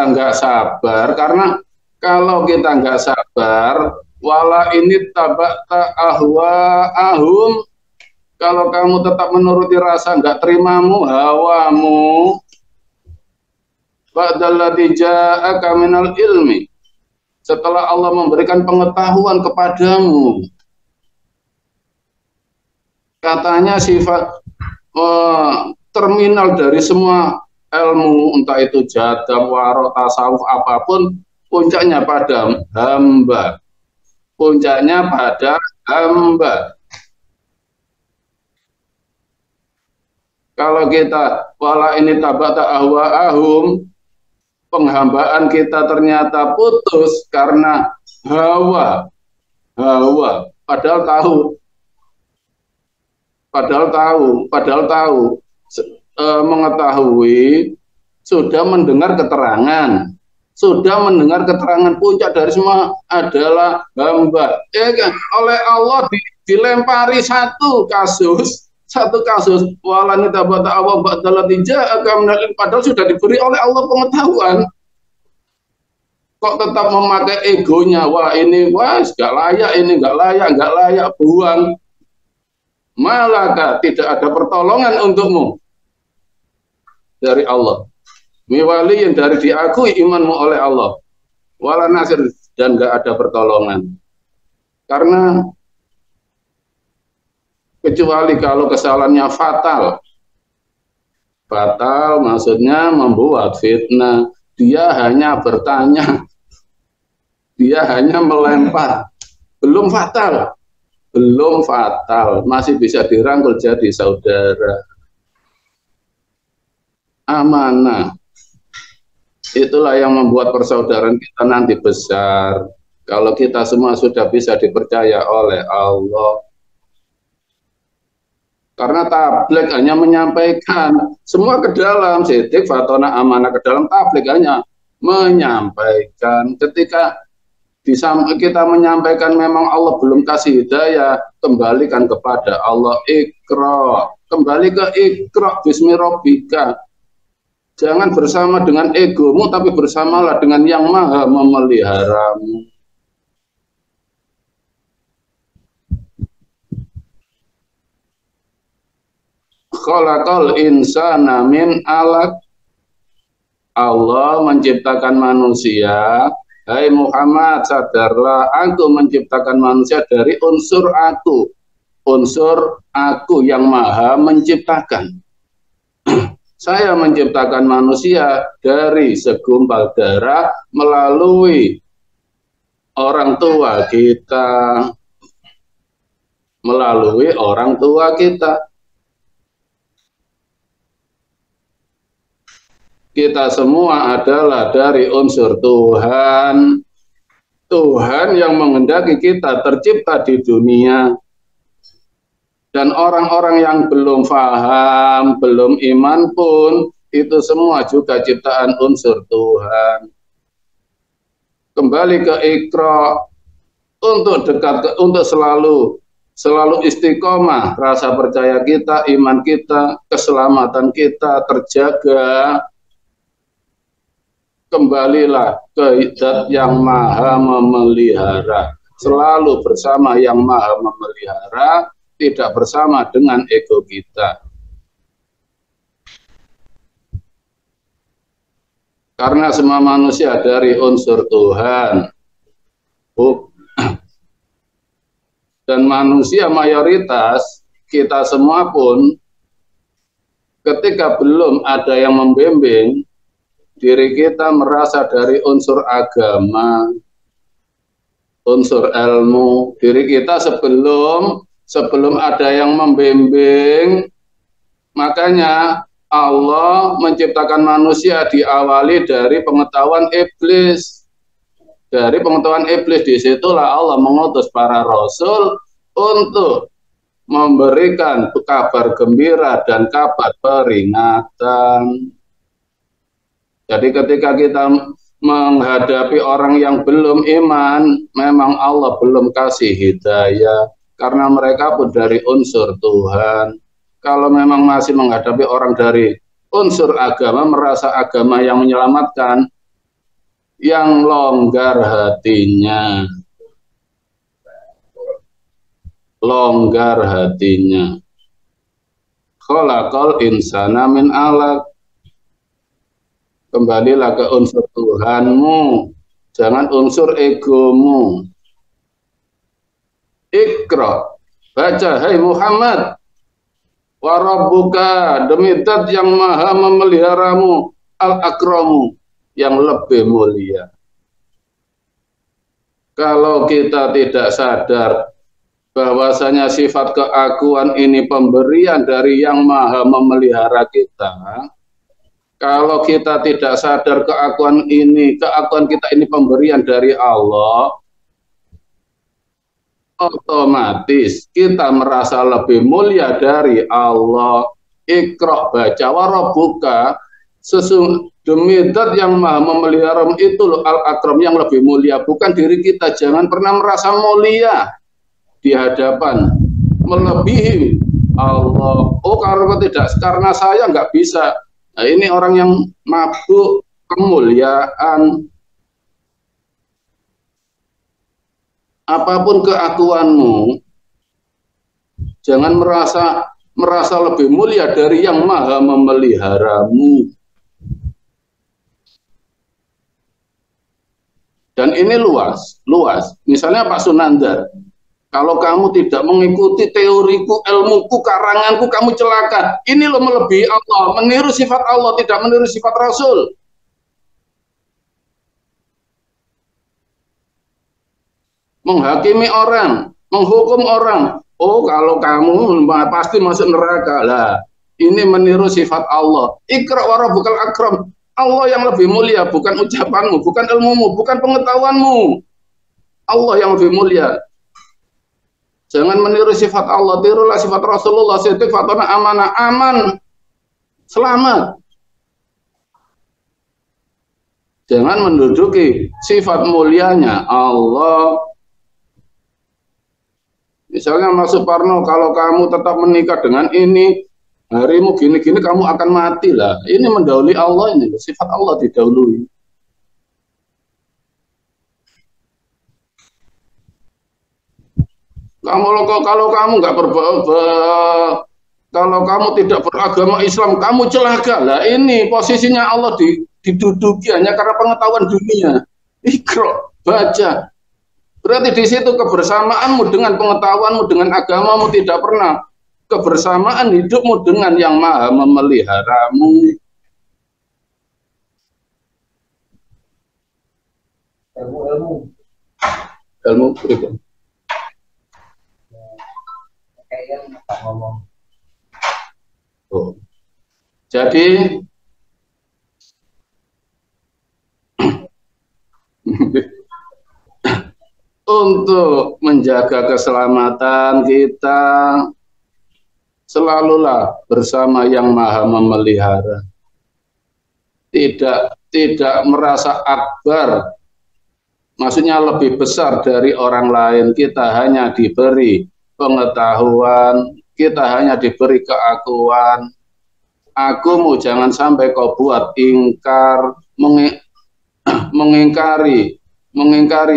C: nggak sabar, karena kalau kita nggak sabar, wala ini tabakta ahum, kalau kamu tetap menuruti rasa nggak terimamu, hawamu, ba'dalladzi ja'aka minal ilmi, setelah Allah memberikan pengetahuan kepadamu, katanya sifat terminal dari semua ilmu, entah itu jadab, waro, tasawuf, apapun, puncaknya pada hamba. Puncaknya pada hamba. Kalau kita wala ini tabata ahum, penghambaan kita ternyata putus karena hawa. Padahal tahu mengetahui, sudah mendengar keterangan puncak dari semua adalah hamba. Ya kan? Oleh Allah dilempari satu kasus walani tabata awam ba'dalladzi ja'aka minal ilmi, padahal sudah diberi oleh Allah pengetahuan. Kok tetap memakai egonya, wah ini nggak layak, buang. Malaka, tidak ada pertolongan untukmu dari Allah. Miwali yang dari diakui imanmu oleh Allah. Wala nasir, dan nggak ada pertolongan. Karena kecuali kalau kesalahannya fatal. Fatal maksudnya membuat fitnah. Dia hanya bertanya. Dia hanya melempar. Belum fatal. Masih bisa dirangkul jadi saudara. Amanah. Itulah yang membuat persaudaraan kita nanti besar. Kalau kita semua sudah bisa dipercaya oleh Allah. Karena tabligh hanya menyampaikan, semua ke dalam, sidik, fatona, amanah ke dalam, tabligh hanya menyampaikan. Ketika kita menyampaikan memang Allah belum kasih hidayah, kembalikan kepada Allah. Iqra, kembali ke Iqra bismi rabbika. Jangan bersama dengan egomu, tapi bersamalah dengan yang maha memeliharamu. Khalaqal insana min alaq. Allah menciptakan manusia. Hai Muhammad, sadarlah, aku menciptakan manusia dari unsur aku. Unsur aku yang maha menciptakan. Saya menciptakan manusia dari segumpal darah melalui orang tua kita. Melalui orang tua kita. Kita semua adalah dari unsur Tuhan. Tuhan yang menghendaki kita tercipta di dunia. Dan orang-orang yang belum paham, belum iman pun, itu semua juga ciptaan unsur Tuhan. Kembali ke Iqra, untuk dekat, untuk selalu istiqomah, rasa percaya kita, iman kita, keselamatan kita terjaga. Kembalilah ke Zat yang maha memelihara, selalu bersama yang maha memelihara, tidak bersama dengan ego kita. Karena semua manusia dari unsur Tuhan. Dan manusia mayoritas, kita semua pun, ketika belum ada yang membimbing, diri kita merasa dari unsur agama, unsur ilmu. Diri kita sebelum ada yang membimbing, makanya Allah menciptakan manusia diawali dari pengetahuan iblis. Dari pengetahuan iblis, disitulah Allah mengutus para rasul untuk memberikan kabar gembira dan kabar peringatan. Jadi ketika kita menghadapi orang yang belum iman, memang Allah belum kasih hidayah, karena mereka pun dari unsur Tuhan. Kalau memang masih menghadapi orang dari unsur agama, merasa agama yang menyelamatkan, yang longgar hatinya. Longgar hatinya. Khalaqal insana min alaq. Kembalilah ke unsur Tuhanmu, jangan unsur egomu. Iqra, baca, hai Muhammad, wa rabbuka, demi Zat yang maha memeliharamu, al-akramu, yang lebih mulia. Kalau kita tidak sadar bahwasanya sifat keakuan ini pemberian dari yang maha memelihara kita, kalau kita tidak sadar keakuan kita ini pemberian dari Allah, otomatis kita merasa lebih mulia dari Allah. Iqra, baca, wa rabbuka, demi Zat yang maha memelihara itu al-akram, yang lebih mulia, bukan diri kita. Jangan pernah merasa mulia di hadapan, melebihi Allah. Oh, kalau tidak, karena saya nggak bisa. Nah, ini orang yang mabuk kemuliaan. Apapun keakuanmu, jangan merasa lebih mulia dari yang maha memeliharamu. Dan ini luas. Misalnya Pak Sunandar, kalau kamu tidak mengikuti teoriku, ilmuku, karanganku, kamu celaka. Ini loh melebihi Allah, meniru sifat Allah, tidak meniru sifat Rasul. Menghakimi orang, menghukum orang. Oh, kalau kamu pasti masuk neraka lah. Ini meniru sifat Allah. Iqra wa rabbukal akram. Allah yang lebih mulia, bukan ucapanmu, bukan ilmumu, bukan pengetahuanmu. Allah yang lebih mulia. Jangan meniru sifat Allah, tirulah sifat Rasulullah. Sifatnya amanah, aman, selamat. Jangan menduduki sifat mulianya Allah. Misalnya Mas Suparno, kalau kamu tetap menikah dengan ini, harimu gini-gini, kamu akan mati lah. Ini mendahului Allah, ini sifat Allah didahului. Kalau kamu nggak kalau kamu tidak beragama Islam, kamu celaka lah. Ini posisinya Allah diduduki hanya karena pengetahuan dunia. Iqra, baca. Berarti di situ kebersamaanmu dengan pengetahuanmu, dengan agamamu tidak pernah. Kebersamaan hidupmu dengan yang maha memeliharamu. Ilmu berikut. Oh. Jadi untuk menjaga keselamatan kita, selalulah bersama yang maha memelihara. Tidak merasa akbar, maksudnya lebih besar dari orang lain. Kita hanya diberi pengetahuan, kita hanya diberi keakuan. Akumu jangan sampai kau buat ingkar, mengingkari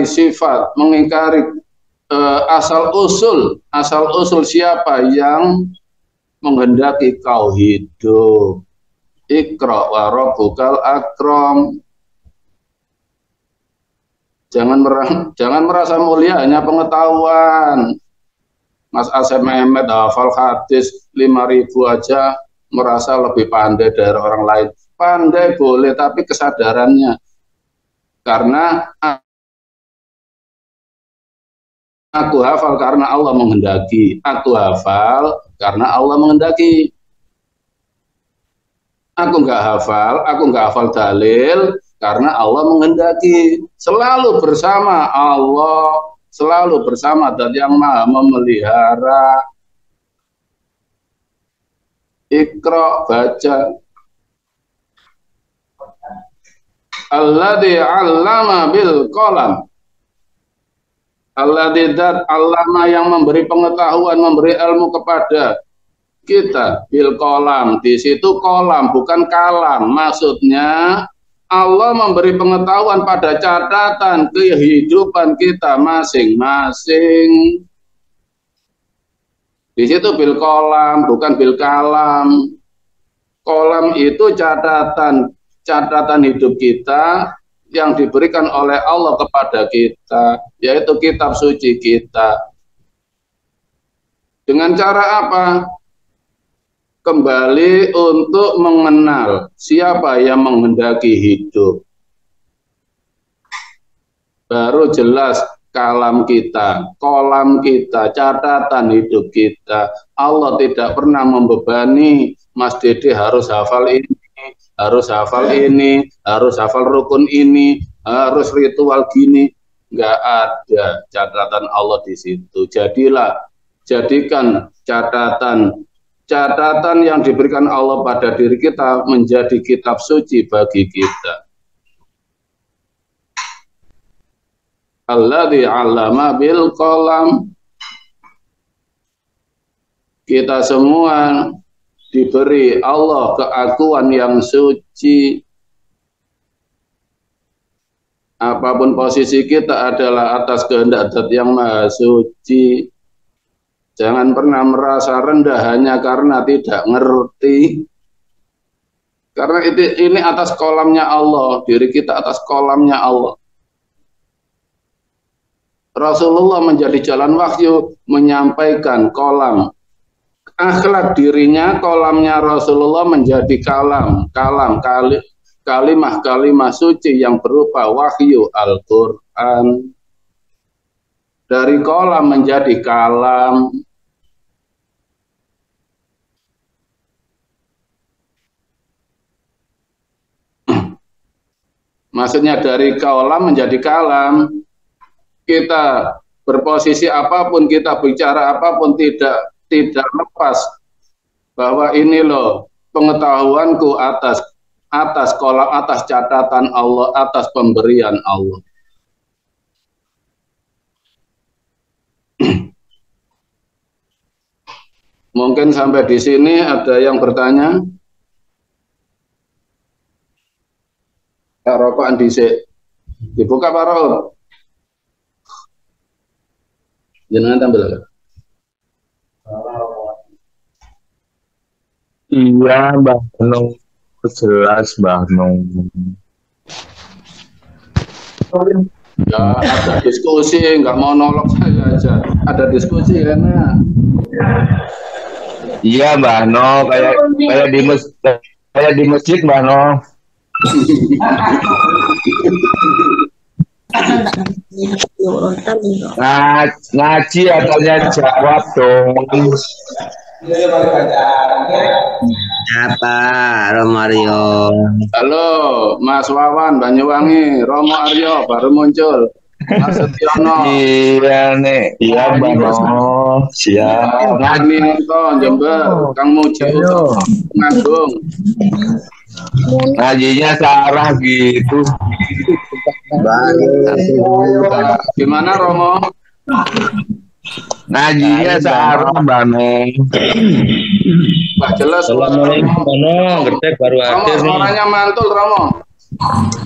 C: sifat, mengingkari asal usul siapa yang menghendaki kau hidup. Iqra wa rabbukal akram. Jangan merasa mulia hanya pengetahuan. Mas Asep Mehmet hafal hadis 5.000 aja merasa lebih pandai dari orang lain. Pandai boleh, tapi kesadarannya. Karena aku hafal karena Allah menghendaki. Aku hafal karena Allah menghendaki. Aku nggak hafal dalil karena Allah menghendaki. Selalu bersama Allah, selalu bersama dan yang maha memelihara. Iqra, baca. Alladzi 'allama bil qalam. Alladzi dat 'allama yang memberi pengetahuan, memberi ilmu kepada kita bil qalam. Di situ qalam bukan kalam. Maksudnya Allah memberi pengetahuan pada catatan kehidupan kita masing-masing. Di situ bil qalam bukan bil kalam. Qalam itu catatan hidup kita yang diberikan oleh Allah kepada kita, yaitu kitab suci kita. Dengan cara apa? Kembali untuk mengenal siapa yang menghendaki hidup. Baru jelas kalam kita, kolam kita, catatan hidup kita. Allah tidak pernah membebani Mas Dede harus hafal ini, harus hafal ini, harus hafal rukun ini, harus ritual gini. Nggak ada catatan Allah di situ. Jadikan catatan yang diberikan Allah pada diri kita menjadi kitab suci bagi kita. Alladzi 'allama bil qalam. Kita semua diberi Allah keakuan yang suci. Apapun posisi kita adalah atas kehendak Zat yang maha suci. Jangan pernah merasa rendah hanya karena tidak ngerti. Karena ini atas kolamnya Allah, diri kita atas kolamnya Allah. Rasulullah menjadi jalan wahyu menyampaikan kolam akhlak dirinya, kolamnya Rasulullah menjadi kalimah suci yang berupa wahyu Al-Quran. Dari kolam menjadi kalam. Maksudnya dari kolam menjadi kalam. kita berposisi apapun, kita bicara apapun, tidak lepas bahwa ini loh pengetahuanku atas kolam, atas catatan Allah, atas pemberian Allah. Mungkin sampai di sini ada yang bertanya. Pak Rokokan dhisik. Dibuka Pak Rokokan. Jenengan tampil.
D: Iya, Mbah Nung. Jelas, Mbah Nung.
C: Ya, ada diskusi, nggak mau nolok saya aja. Ada diskusi enak.
D: Iya, Mbah No, kayak di masjid, Mbah No. Ngaji ataunya jawab dong.
E: Apa Romario?
C: Halo, Mas Wawan Banyuwangi, Romo Aryo baru muncul. Mas Setiono.
D: Iya nih, iya Mbah No. Siap.
C: Ngani nonton Jember, Kang Muji Ngagung.
D: Ngajinya sarah gitu.
C: Gimana Romo?
D: Ngajinya sarah, Mbah No.
C: Pak jelas suara
E: Assalamualaikum,
C: Romo.
E: Bano. Gerdek baru
C: Romo,
E: hadir nih.
C: suaranya mantul Romo.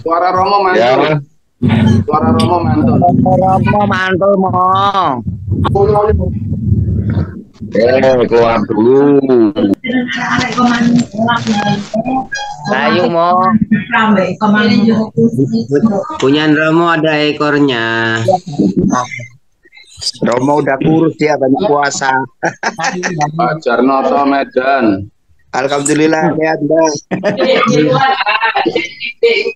C: Suara Romo mantul.
D: Ya.
C: Suara Romo mantul.
E: Romo mantul mo.
D: Keluar dulu.
E: Ayo mo. Punya Romo ada ekornya.
F: Romo udah kurus ya, banyak puasa.
C: Pak Jarnoto Medan.
F: Alhamdulillah sehat, Bang.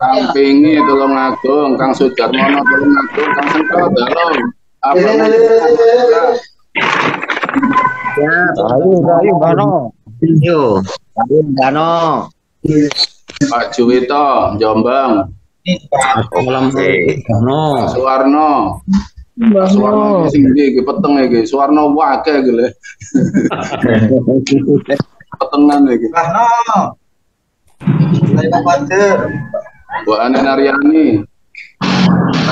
C: Kang Pingi Tulungagung, Kang Sudarmono Tulungagung, Kang Sengkot, halo. Apa
E: Ya,
F: Ayo, Bano.
E: Yo. Bano.
C: Pak Juwito Jombang,
E: Bano.
C: Suwarno. Suwarno iki peteng iki, Suwarno wake iki lho. Petengan iki. Bu Ani Naryani.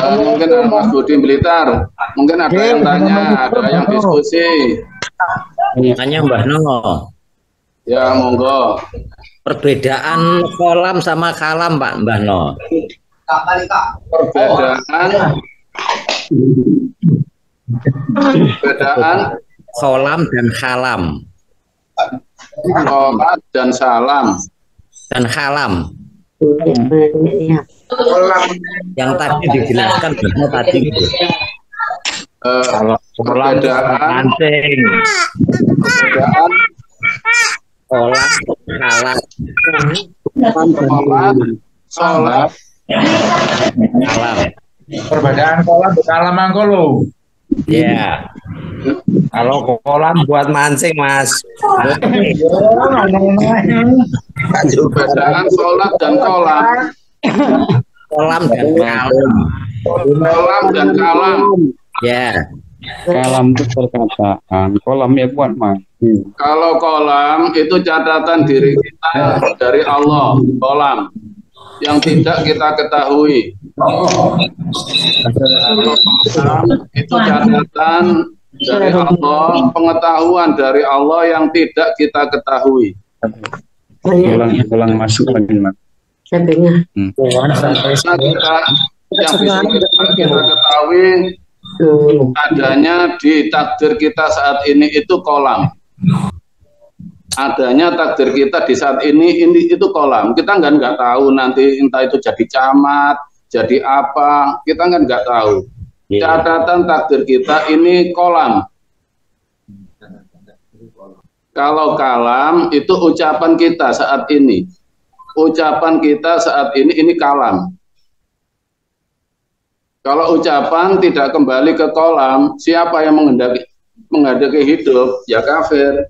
C: Mungkin Mas Budi Blitar. Mungkin ada yang tanya, ada yang diskusi.
E: Tanya Mbah No.
C: Ya, monggo.
E: Perbedaan kolam sama kalam Pak Mbah No.
C: Perbedaan
E: Kolam dan kalam.
C: sholat dan salam.
E: Dan kalam. Yang tadi dijelaskan Mbah tadi itu.
C: Perbedaan
E: Kolam kalam.
C: sholat
E: Kalam.
D: Perbedaan kolam ke kalam mangko lo.
E: Ya. Kalau kolam buat mancing Mas.
C: perbedaan sholat dan kolam.
E: Kolam dan kalam.
C: Kolam dan kalam.
E: Ya.
G: Kalam itu perkataan, kolam ya buat mancing.
C: Kalau kolam itu catatan diri kita dari Allah, kolam yang tidak kita ketahui. Kalau kolam itu catatan dari Allah, pengetahuan dari Allah yang tidak kita ketahui.
G: Ulang masuk lagi mas.
C: Karena kita yang bisa kita ketahui adanya di takdir kita saat ini itu kolam. Adanya takdir kita di saat ini itu kolam. Kita nggak tahu nanti entah itu jadi camat, jadi apa, kita kan nggak tahu. Catatan takdir kita ini kolam. Kalau kalam itu ucapan kita saat ini. Ucapan kita saat ini kalam. Kalau ucapan tidak kembali ke kolam, siapa yang menghendaki hidup? Ya kafir.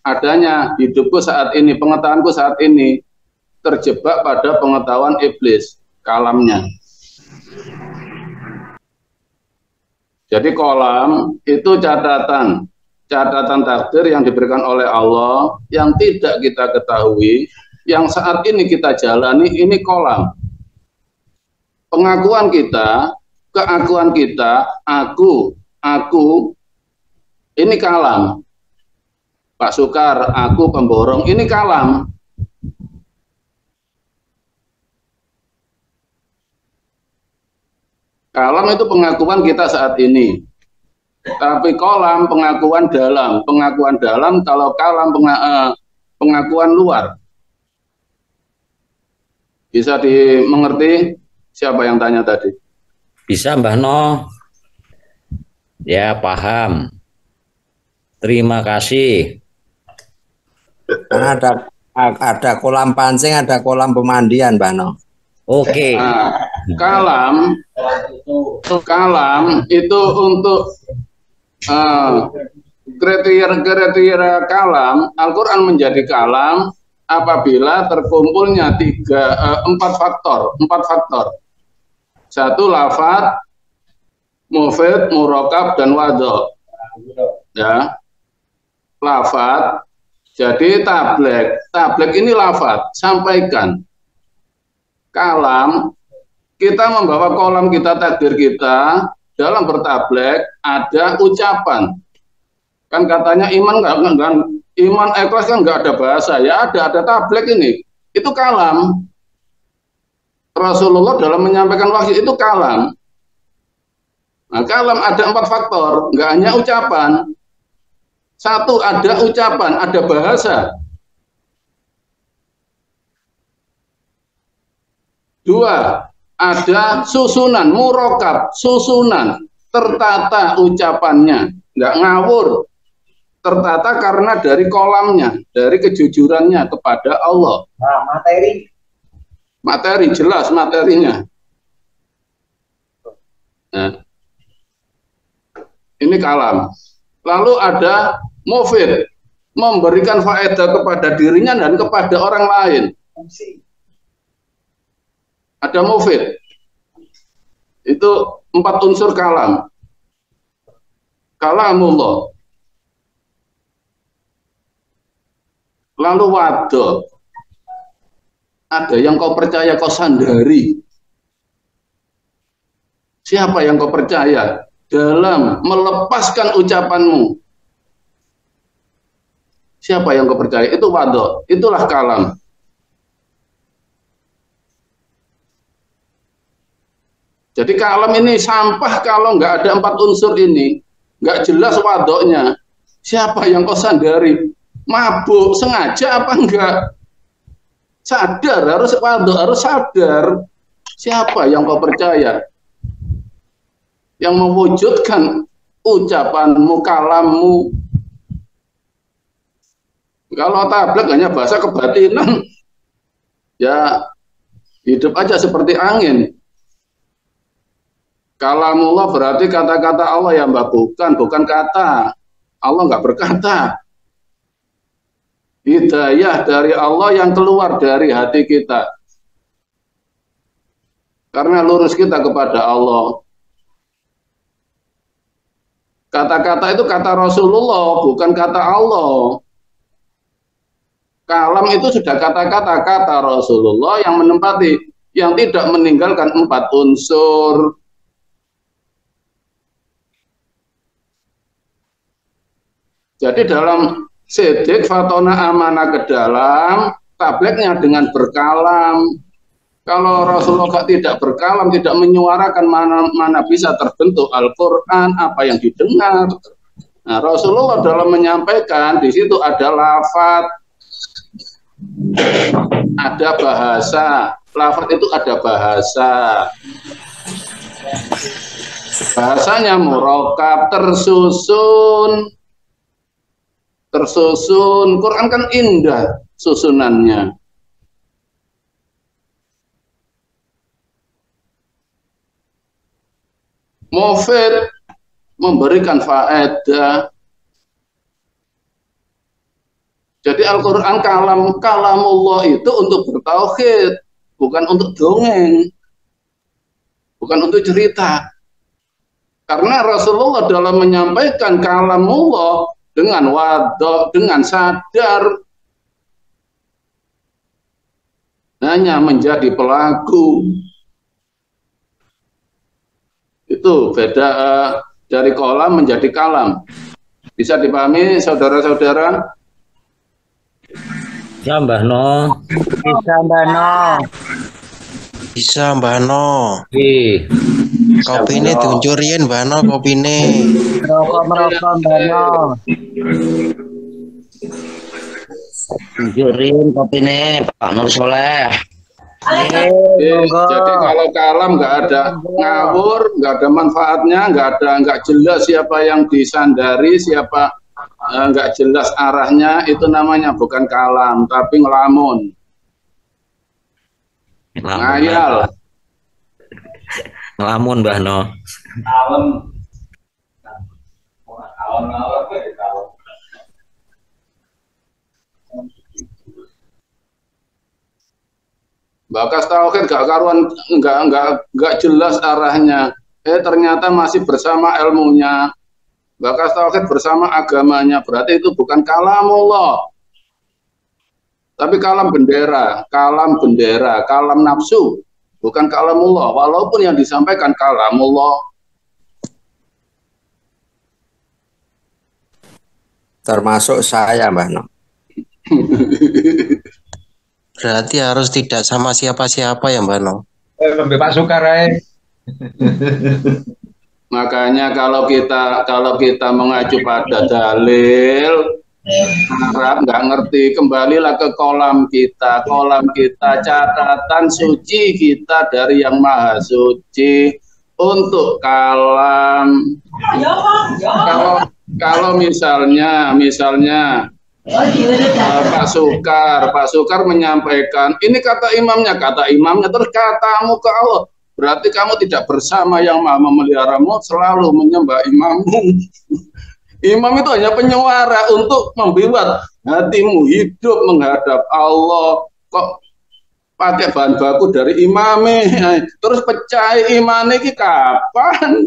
C: Adanya hidupku saat ini, pengetahuanku saat ini terjebak pada pengetahuan iblis, kalamnya. Jadi kolam itu catatan takdir yang diberikan oleh Allah yang tidak kita ketahui, yang saat ini kita jalani, ini kolam. Pengakuan kita, keakuan kita, aku, ini kalam. Pak Sukar, aku pemborong, ini kalam. Kalam itu pengakuan kita saat ini. Tapi kolam pengakuan dalam. Pengakuan dalam, kalau kalam pengakuan luar. Bisa dimengerti siapa yang tanya tadi?
E: Bisa Mbah No. Ya paham. Terima kasih.
F: Ada kolam pancing, ada kolam pemandian, Mbak No.
E: Oke.
C: Nah, kalam itu untuk kriteria kalam. Al-Quran menjadi kalam apabila terkumpulnya empat faktor. Satu, lafadz, mufid, murokab, dan wadho. Ya, lafadz. Jadi tablek ini lafadz, sampaikan. Kalam, kita membawa kolam kita, takdir kita, dalam bertablek ada ucapan. Kan katanya iman iman ikhlas kan nggak ada bahasa, ya ada tablek ini. Itu kalam. Rasulullah dalam menyampaikan wahyu itu kalam. Nah, kalam ada 4 faktor, nggak hanya ucapan. Satu, ada ucapan, ada bahasa. 2, ada susunan, murokab, susunan, tertata ucapannya, nggak ngawur, tertata karena dari kolamnya, dari kejujurannya kepada Allah.
F: Nah,
C: materi jelas materinya. Nah, ini kalam. Lalu ada mufid, memberikan faedah kepada dirinya dan kepada orang lain. Ada mufid. Itu 4 unsur kalam. Kalamullah. Lalu wadho. Ada yang kau percaya, kau sandari. Siapa yang kau percaya dalam melepaskan ucapanmu? Siapa yang kau percaya? Itu wadho. Itulah kalam. Jadi kalam ini sampah kalau nggak ada 4 unsur ini, nggak jelas wadoknya. Siapa yang kau sandari? Mabuk sengaja apa enggak? Sadar, harus wadok, harus sadar. Siapa yang kau percaya? Yang mewujudkan ucapanmu, kalammu. Kalau tablek hanya bahasa kebatinan, ya hidup aja seperti angin. Kalamullah berarti kata-kata Allah ya Mbak, bukan kata. Allah nggak berkata. Hidayah dari Allah yang keluar dari hati kita. Karena lurus kita kepada Allah. Kata-kata itu kata Rasulullah, bukan kata Allah. Kalam itu sudah kata Rasulullah yang menempati, yang tidak meninggalkan 4 unsur. Jadi dalam sidik fatona amanah ke dalam, tableknya dengan berkalam. Kalau Rasulullah tidak berkalam, tidak menyuarakan, mana bisa terbentuk Al-Quran, apa yang didengar. Nah, Rasulullah dalam menyampaikan, di situ ada lafadz, ada bahasa. Lafadz itu ada bahasa. Bahasanya murokab, tersusun. Quran kan indah susunannya. Mufid, memberikan faedah. Jadi Al-Quran kalamullah itu untuk bertauhid, bukan untuk dongeng, bukan untuk cerita. Karena Rasulullah dalam menyampaikan kalamullah dengan wadha, dengan sadar, hanya menjadi pelaku. Itu beda dari kolam menjadi kalam. Bisa dipahami saudara-saudara?
E: Ya Mbah No.
H: Bisa Mbak No.
I: Bisa Mbak No.
E: Ih,
I: Kopine diuncurin Mbak No kopine.
H: Merokok Mbak No.
E: jurin kopi nih Pak Nur Soleh.
C: Jadi kalau kalam nggak ada ngawur, nggak ada manfaatnya, nggak jelas siapa yang disandari, siapa nggak jelas arahnya, itu namanya bukan kalam, tapi ngelamun, ngayal.
E: Ngelamun Mbah No.
C: Bakas tauhid gak karuan, nggak jelas arahnya. Ternyata masih bersama ilmunya. Bakas tauhid bersama agamanya, berarti itu bukan kalamullah, tapi kalam bendera, kalam nafsu, bukan kalamullah. Walaupun yang disampaikan kalamullah.
F: Termasuk saya, Mbah No.
I: Berarti harus tidak sama siapa-siapa ya Mbak No.
G: Lebih Pak Sukarai.
C: Makanya kalau kita mengacu pada dalil Arab nggak ngerti, kembalilah ke kolam kita catatan suci kita dari yang maha suci untuk kalam. Kalau misalnya Pak Sukar menyampaikan ini kata imamnya terus katamu ke Allah, berarti kamu tidak bersama yang maha memeliharamu, selalu menyembah imammu. Imam itu hanya penyuara untuk membuat hatimu hidup menghadap Allah. Kok pakai bahan baku dari imamnya, terus pecah imannya ini kapan?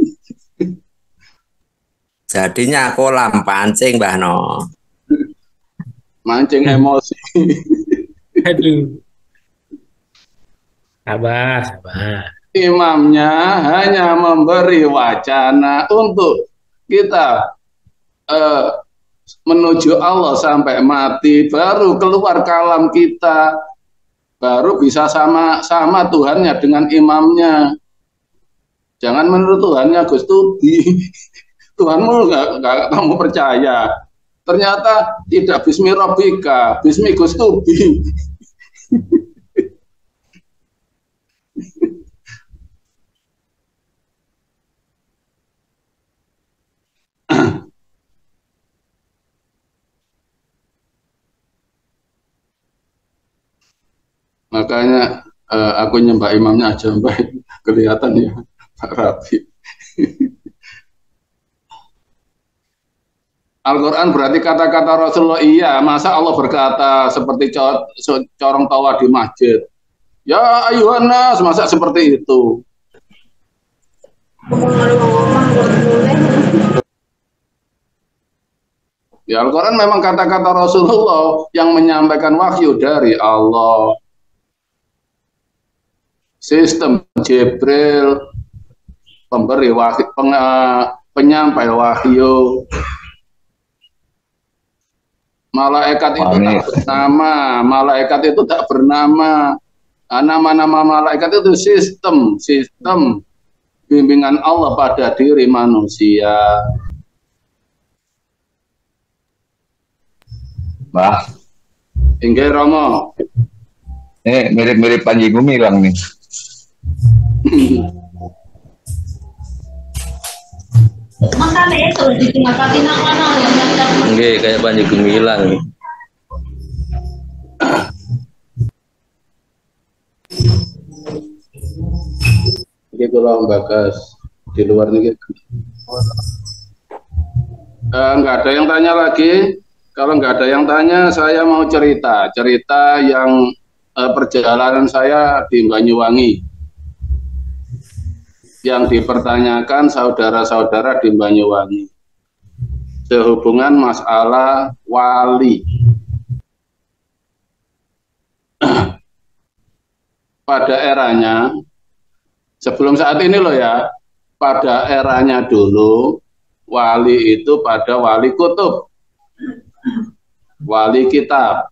F: Jadinya kolam pancing, Mbah No.
C: Mancing emosi.
E: Aduh. Sabar.
C: Imamnya hanya memberi wacana untuk kita menuju Allah sampai mati, baru keluar kalam kita, baru bisa sama Tuhannya dengan imamnya. Jangan menurut Tuhannya Gus Tubi. Tuhanmu nggak kamu percaya. Ternyata tidak bismi Rabbika, bismi Gus Tubi. Makanya aku nyembah imamnya aja baik, kelihatan ya Pak Rabi. Al-Quran berarti kata-kata Rasulullah, iya. Masa Allah berkata seperti corong tawa di masjid, ya ayuhan nas, masa seperti itu? Ya Al-Quran memang kata-kata Rasulullah yang menyampaikan wahyu dari Allah. Sistem Jibril, pemberi wahyu, penyampai wahyu. Malaikat itu tak bernama, malaikat itu tak bernama. Nama-nama malaikat itu sistem bimbingan Allah pada diri manusia.
D: Bah,
C: Inggih Romo.
D: Mirip-mirip Panji Gumilang nih.
E: Nggih, kayak Panji Gumilang.
C: Ini kalau Bagas di luar negeri. Nggak ada yang tanya lagi. Kalau nggak ada yang tanya, saya mau cerita yang perjalanan saya di Banyuwangi. yang dipertanyakan saudara-saudara di Banyuwangi sehubungan masalah wali. Pada eranya, sebelum saat ini loh ya, pada eranya dulu, wali itu pada wali kutub, wali kitab.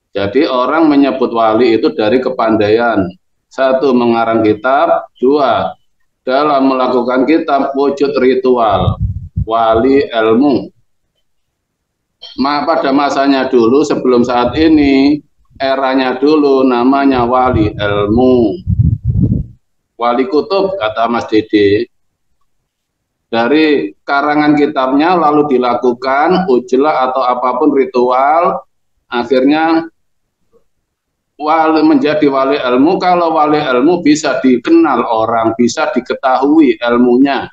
C: Jadi orang menyebut wali itu dari kepandaian. Satu, mengarang kitab. Dua, dalam melakukan kitab wujud ritual, wali ilmu. Pada masanya dulu sebelum saat ini, eranya dulu namanya wali ilmu, wali kutub kata Mas Dede. Dari karangan kitabnya lalu dilakukan ujlah atau apapun ritual, akhirnya wali menjadi wali ilmu. Kalau wali ilmu bisa dikenal orang, bisa diketahui ilmunya,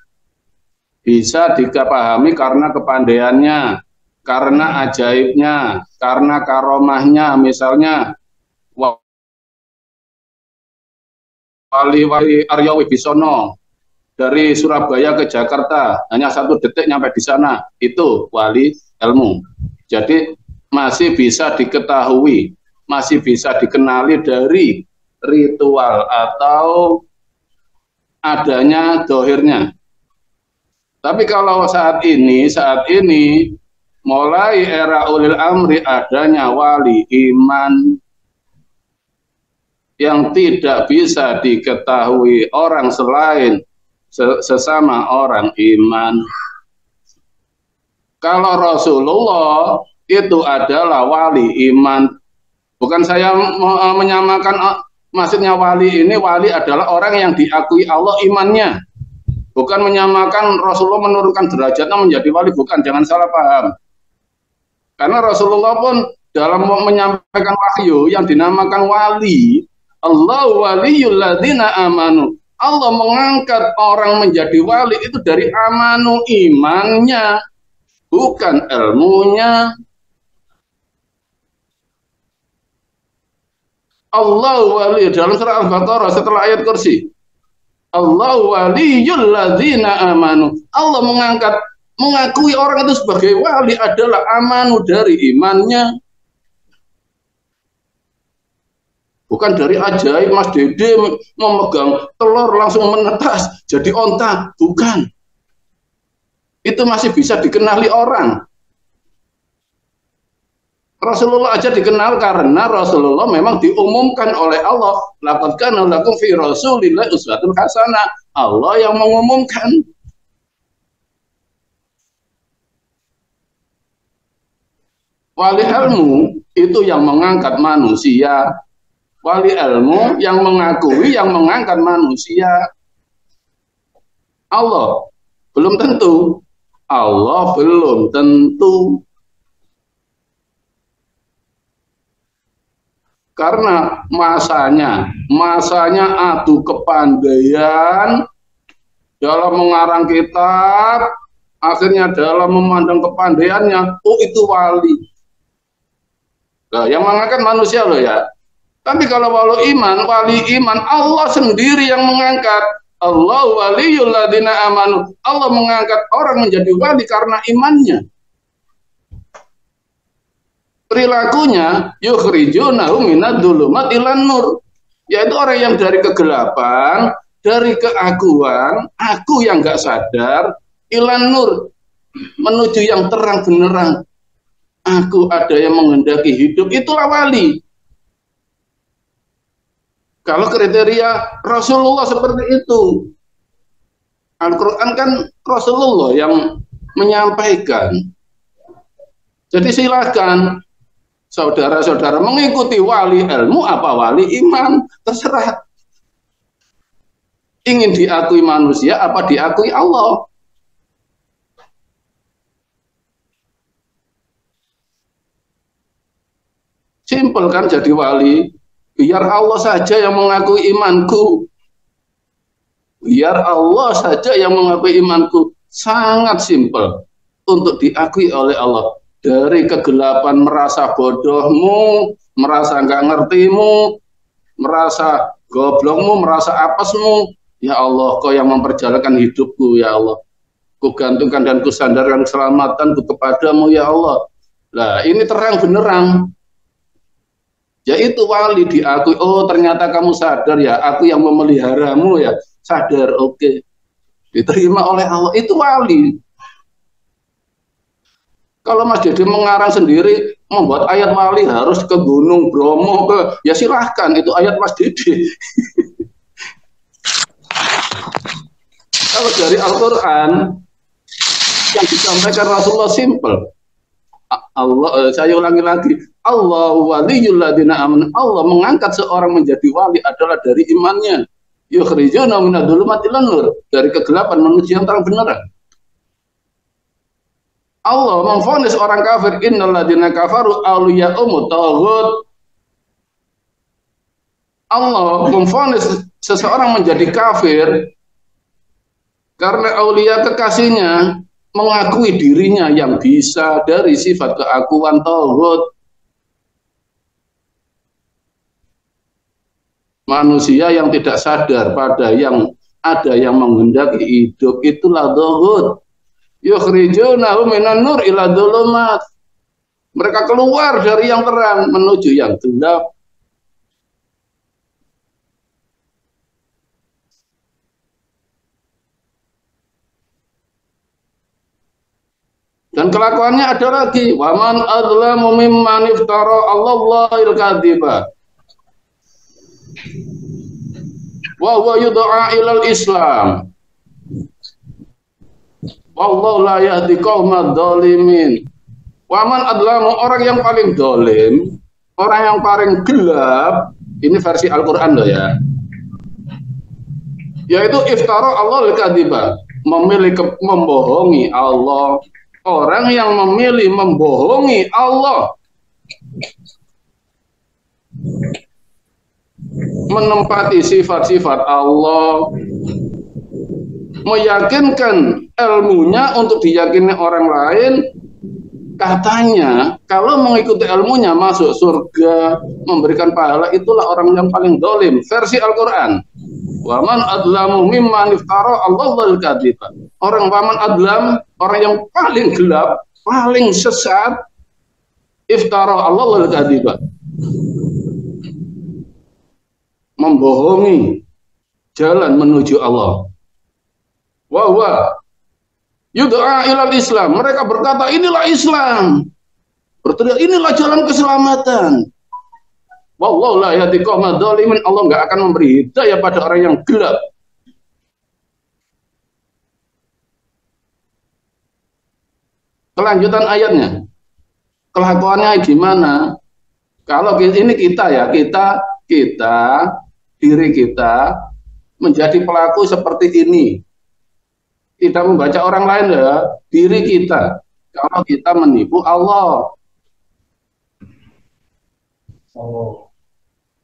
C: bisa dipahami karena kepandaiannya, karena ajaibnya, karena karomahnya. Misalnya wali Arya Wibisono dari Surabaya ke Jakarta hanya 1 detik nyampe di sana, itu wali ilmu. Jadi masih bisa diketahui, masih bisa dikenali dari ritual atau adanya dohirnya. Tapi kalau saat ini mulai era ulil amri, adanya wali iman yang tidak bisa diketahui orang selain sesama orang iman. Kalau Rasulullah itu adalah wali iman. Bukan saya menyamakan, maksudnya wali ini, wali adalah orang yang diakui Allah imannya. Bukan menyamakan Rasulullah menurunkan derajatnya menjadi wali, bukan, jangan salah paham. Karena Rasulullah pun dalam menyampaikan wahyu yang dinamakan wali, Allah waliyul ladzina amanu. Allah mengangkat orang menjadi wali itu dari amanu, imannya, bukan ilmunya. Allah wali dalam surah Al-Baqarah setelah ayat kursi. Allah waliyul ladzina amanu. Allah mengakui orang itu sebagai wali adalah amanu, dari imannya. Bukan dari ajaib Mas Dede memegang telur langsung menetas jadi onta, bukan. Itu masih bisa dikenali orang. Rasulullah aja dikenal karena Rasulullah memang diumumkan oleh Allah. Laqad kana lakum fi Rasulillahi uswatun hasanah. Allah yang mengumumkan. Wali ilmu itu yang mengangkat manusia. Wali ilmu yang mengakui, yang mengangkat manusia. Allah belum tentu. Allah belum tentu. Karena masanya adu kepandaian dalam mengarang kitab, akhirnya dalam memandang kepandaiannya, oh itu wali. Nah, yang mengangkat manusia loh ya. Tapi kalau wali iman, Allah sendiri yang mengangkat. Allah waliyul ladzina amanu. Allah mengangkat orang menjadi wali karena imannya. Perilakunya yukhrijunahum minadz-dzulumat ilan nur, yaitu orang yang dari kegelapan, dari keaguan, aku yang enggak sadar, ilan nur, menuju yang terang benerang. Aku ada yang menghendaki hidup, itulah wali. Kalau kriteria Rasulullah seperti itu, Al-Quran kan Rasulullah yang menyampaikan. Jadi silakan saudara-saudara mengikuti wali ilmu apa wali iman, terserah. Ingin diakui manusia apa diakui Allah. Simpel kan jadi wali. Biar Allah saja yang mengakui imanku. Biar Allah saja yang mengakui imanku. Sangat simpel untuk diakui oleh Allah. Dari kegelapan merasa bodohmu, merasa nggak ngertimu, merasa goblokmu, merasa apesmu, Ya Allah, Kau yang memperjalankan hidupku, ya Allah. Kugantungkan dan kusandarkan keselamatanku kepadamu, ya Allah. Nah, ini terang benerang. Yaitu wali diakui, oh ternyata kamu sadar ya, aku yang memeliharamu ya. Sadar, oke. Diterima oleh Allah, itu wali. Kalau Mas Dede mengarang sendiri, membuat ayat wali harus ke Gunung Bromo, ya silahkan, itu ayat Mas Dede. Kalau dari Al-Quran, yang disampaikan Rasulullah simple. Allah, saya ulangi lagi, Allah waliyul ladzina amanu. Allah mengangkat seorang menjadi wali adalah dari imannya. Yukhrijuna minadh-dhulumati ilan nur, dari kegelapan menuju yang terang beneran. Allah memvonis orang kafir, innal ladzina kafaru awliya'um taghut. Allah memvonis seseorang menjadi kafir karena aulia kekasihnya mengakui dirinya yang bisa dari sifat keakuan taghut. Manusia yang tidak sadar pada yang ada yang menghendaki hidup, itulah taghut. Yukhrijunahum minan nur ila dhulumat. Mereka keluar dari yang terang menuju yang gelap. Dan kelakuannya ada lagi, waman adzlamu mimman iftara 'alallahil kadziba wa huwa yud'a ilal Islam. Wallahu la yahdi qaumad dzalimin. Waman adzlamu, orang yang paling dolim, orang yang paling gelap, ini versi Al-Qur'an loh ya. Yaitu iftara Allahil kadziba, membohongi Allah. Orang yang memilih membohongi Allah, menempati sifat-sifat Allah, meyakinkan ilmunya untuk diyakini orang lain, katanya kalau mengikuti ilmunya masuk surga, memberikan pahala, itulah orang yang paling dolim. Versi Al-Quran, waman adlamu mimman iftara Allahul kadziba. Orang waman adlam, orang yang paling gelap, paling sesat, iftara Allahul kadziba, membohongi jalan menuju Allah. Wa yud'a ilal Islam. Mereka berkata inilah Islam, berteriak inilah jalan keselamatan. Wallahu la yahdi qaumad dzalimin. Allah enggak akan memberi hidayah pada orang yang gelap. Kelanjutan ayatnya, kelakuannya gimana? Kalau ini kita ya, kita diri kita menjadi pelaku seperti ini. Tidak membaca orang lain ya, diri kita. Kalau kita menipu Allah.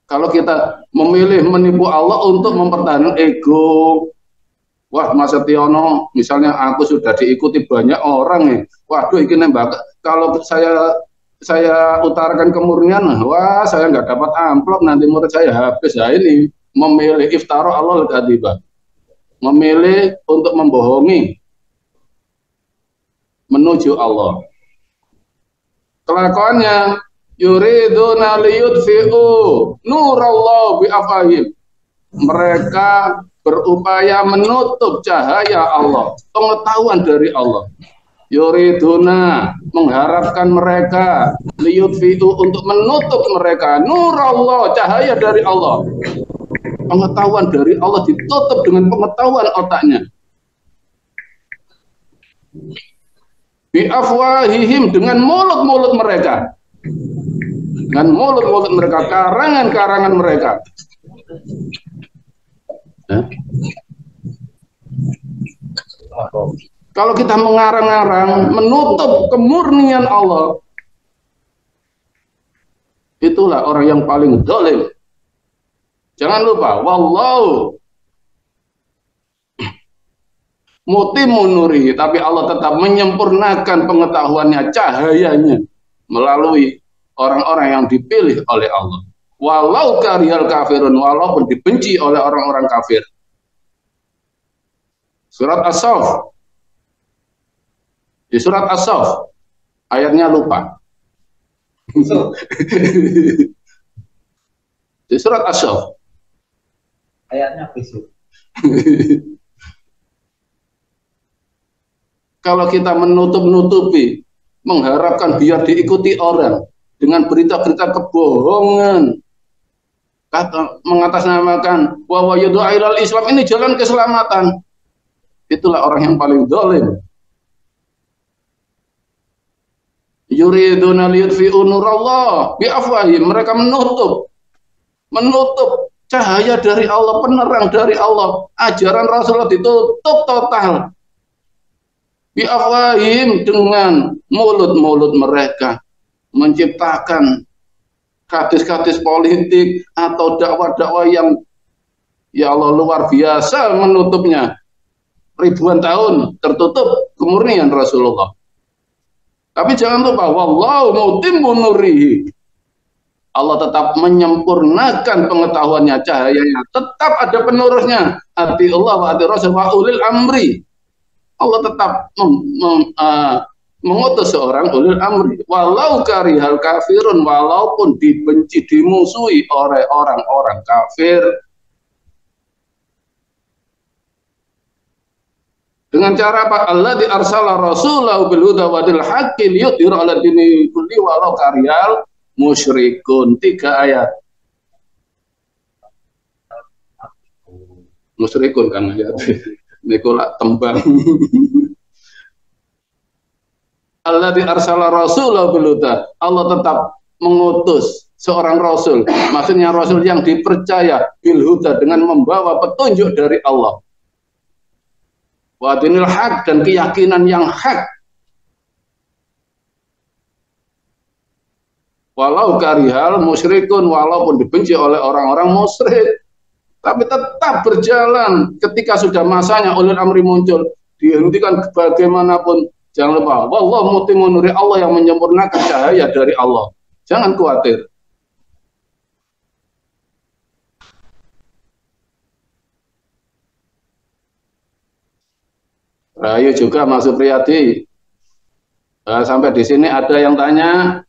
C: Kalau kita memilih menipu Allah untuk mempertahankan ego. Wah, Mas Setiono, misalnya aku sudah diikuti banyak orang nih. Waduh, ini nembak. Kalau saya utarakan kemurnian, wah saya nggak dapat amplop, nanti murid saya habis. Ya ini memilih iftara Allahul kadziba, memilih untuk membohongi menuju Allah. Kelakuannya yuriduna liyudfi'u nurallah bi'afahim. Mereka berupaya menutup cahaya Allah, pengetahuan dari Allah. Yuriduna, mengharapkan mereka, liyudfi'u, untuk menutup mereka nurallah, cahaya dari Allah. Pengetahuan dari Allah ditutup dengan pengetahuan otaknya. Bi'afwahihim, dengan mulut-mulut mereka. Dengan mulut-mulut mereka, karangan-karangan mereka. Kalau kita mengarang-arang, menutup kemurnian Allah, itulah orang yang paling zalim. Jangan lupa, wallahu mutimmu nurihi, tapi Allah tetap menyempurnakan pengetahuannya, cahayanya melalui orang-orang yang dipilih oleh Allah. Walau karihal kafirun, walaupun dibenci oleh orang-orang kafir. Surat As-Saff. Di surat As-Saff ayatnya lupa. Di surat As-Saff
F: Ayatnya besok.
C: Kalau kita menutup-nutupi, mengharapkan biar diikuti orang dengan berita-berita kebohongan, mengatasnamakan bahwa yudu'ailal Islam ini jalan keselamatan, itulah orang yang paling zalim. Yuriduna liyutfi'u nurallah bi'afwahihim, mereka menutup cahaya dari Allah, penerang dari Allah, ajaran Rasulullah ditutup total. Bi'afwahihim, dengan mulut-mulut mereka menciptakan hadis-hadis politik atau dakwah-dakwah yang ya Allah luar biasa menutupnya. Ribuan tahun tertutup kemurnian Rasulullah. Tapi jangan lupa, wallahu mutimmu nurihi, Allah tetap menyempurnakan pengetahuannya, cahayanya, tetap ada penerusnya. Ati Allah wa ati Rasul wa ulil amri. Allah tetap mengutus seorang ulil amri. Walau karihal kafirun, walaupun dibenci, dimusuhi oleh orang-orang kafir. Dengan cara apa? Allah di arsala rasulahu bil huda wa dil haqqi liyudhhira 'ala dini kulli walau karihal musyrikun. 3 ayat. Musyrikun kan ayat. Nikola tembang. Allah di arsala rasulahu bil huda. Allah tetap mengutus seorang rasul. Maksudnya rasul yang dipercaya bil huda, dengan membawa petunjuk dari Allah. Wa dinil haq, dan keyakinan yang hak. Walau karihal musyrikun, walaupun dibenci oleh orang-orang musyrik, tapi tetap berjalan. Ketika sudah masanya ulil amri muncul, dihentikan bagaimanapun. Jangan lupa, wallahu mutimmu nuri, Allah yang menyempurnakan cahaya dari Allah. Jangan khawatir. Rahayu juga Mas Supriyadi. Sampai di sini ada yang tanya,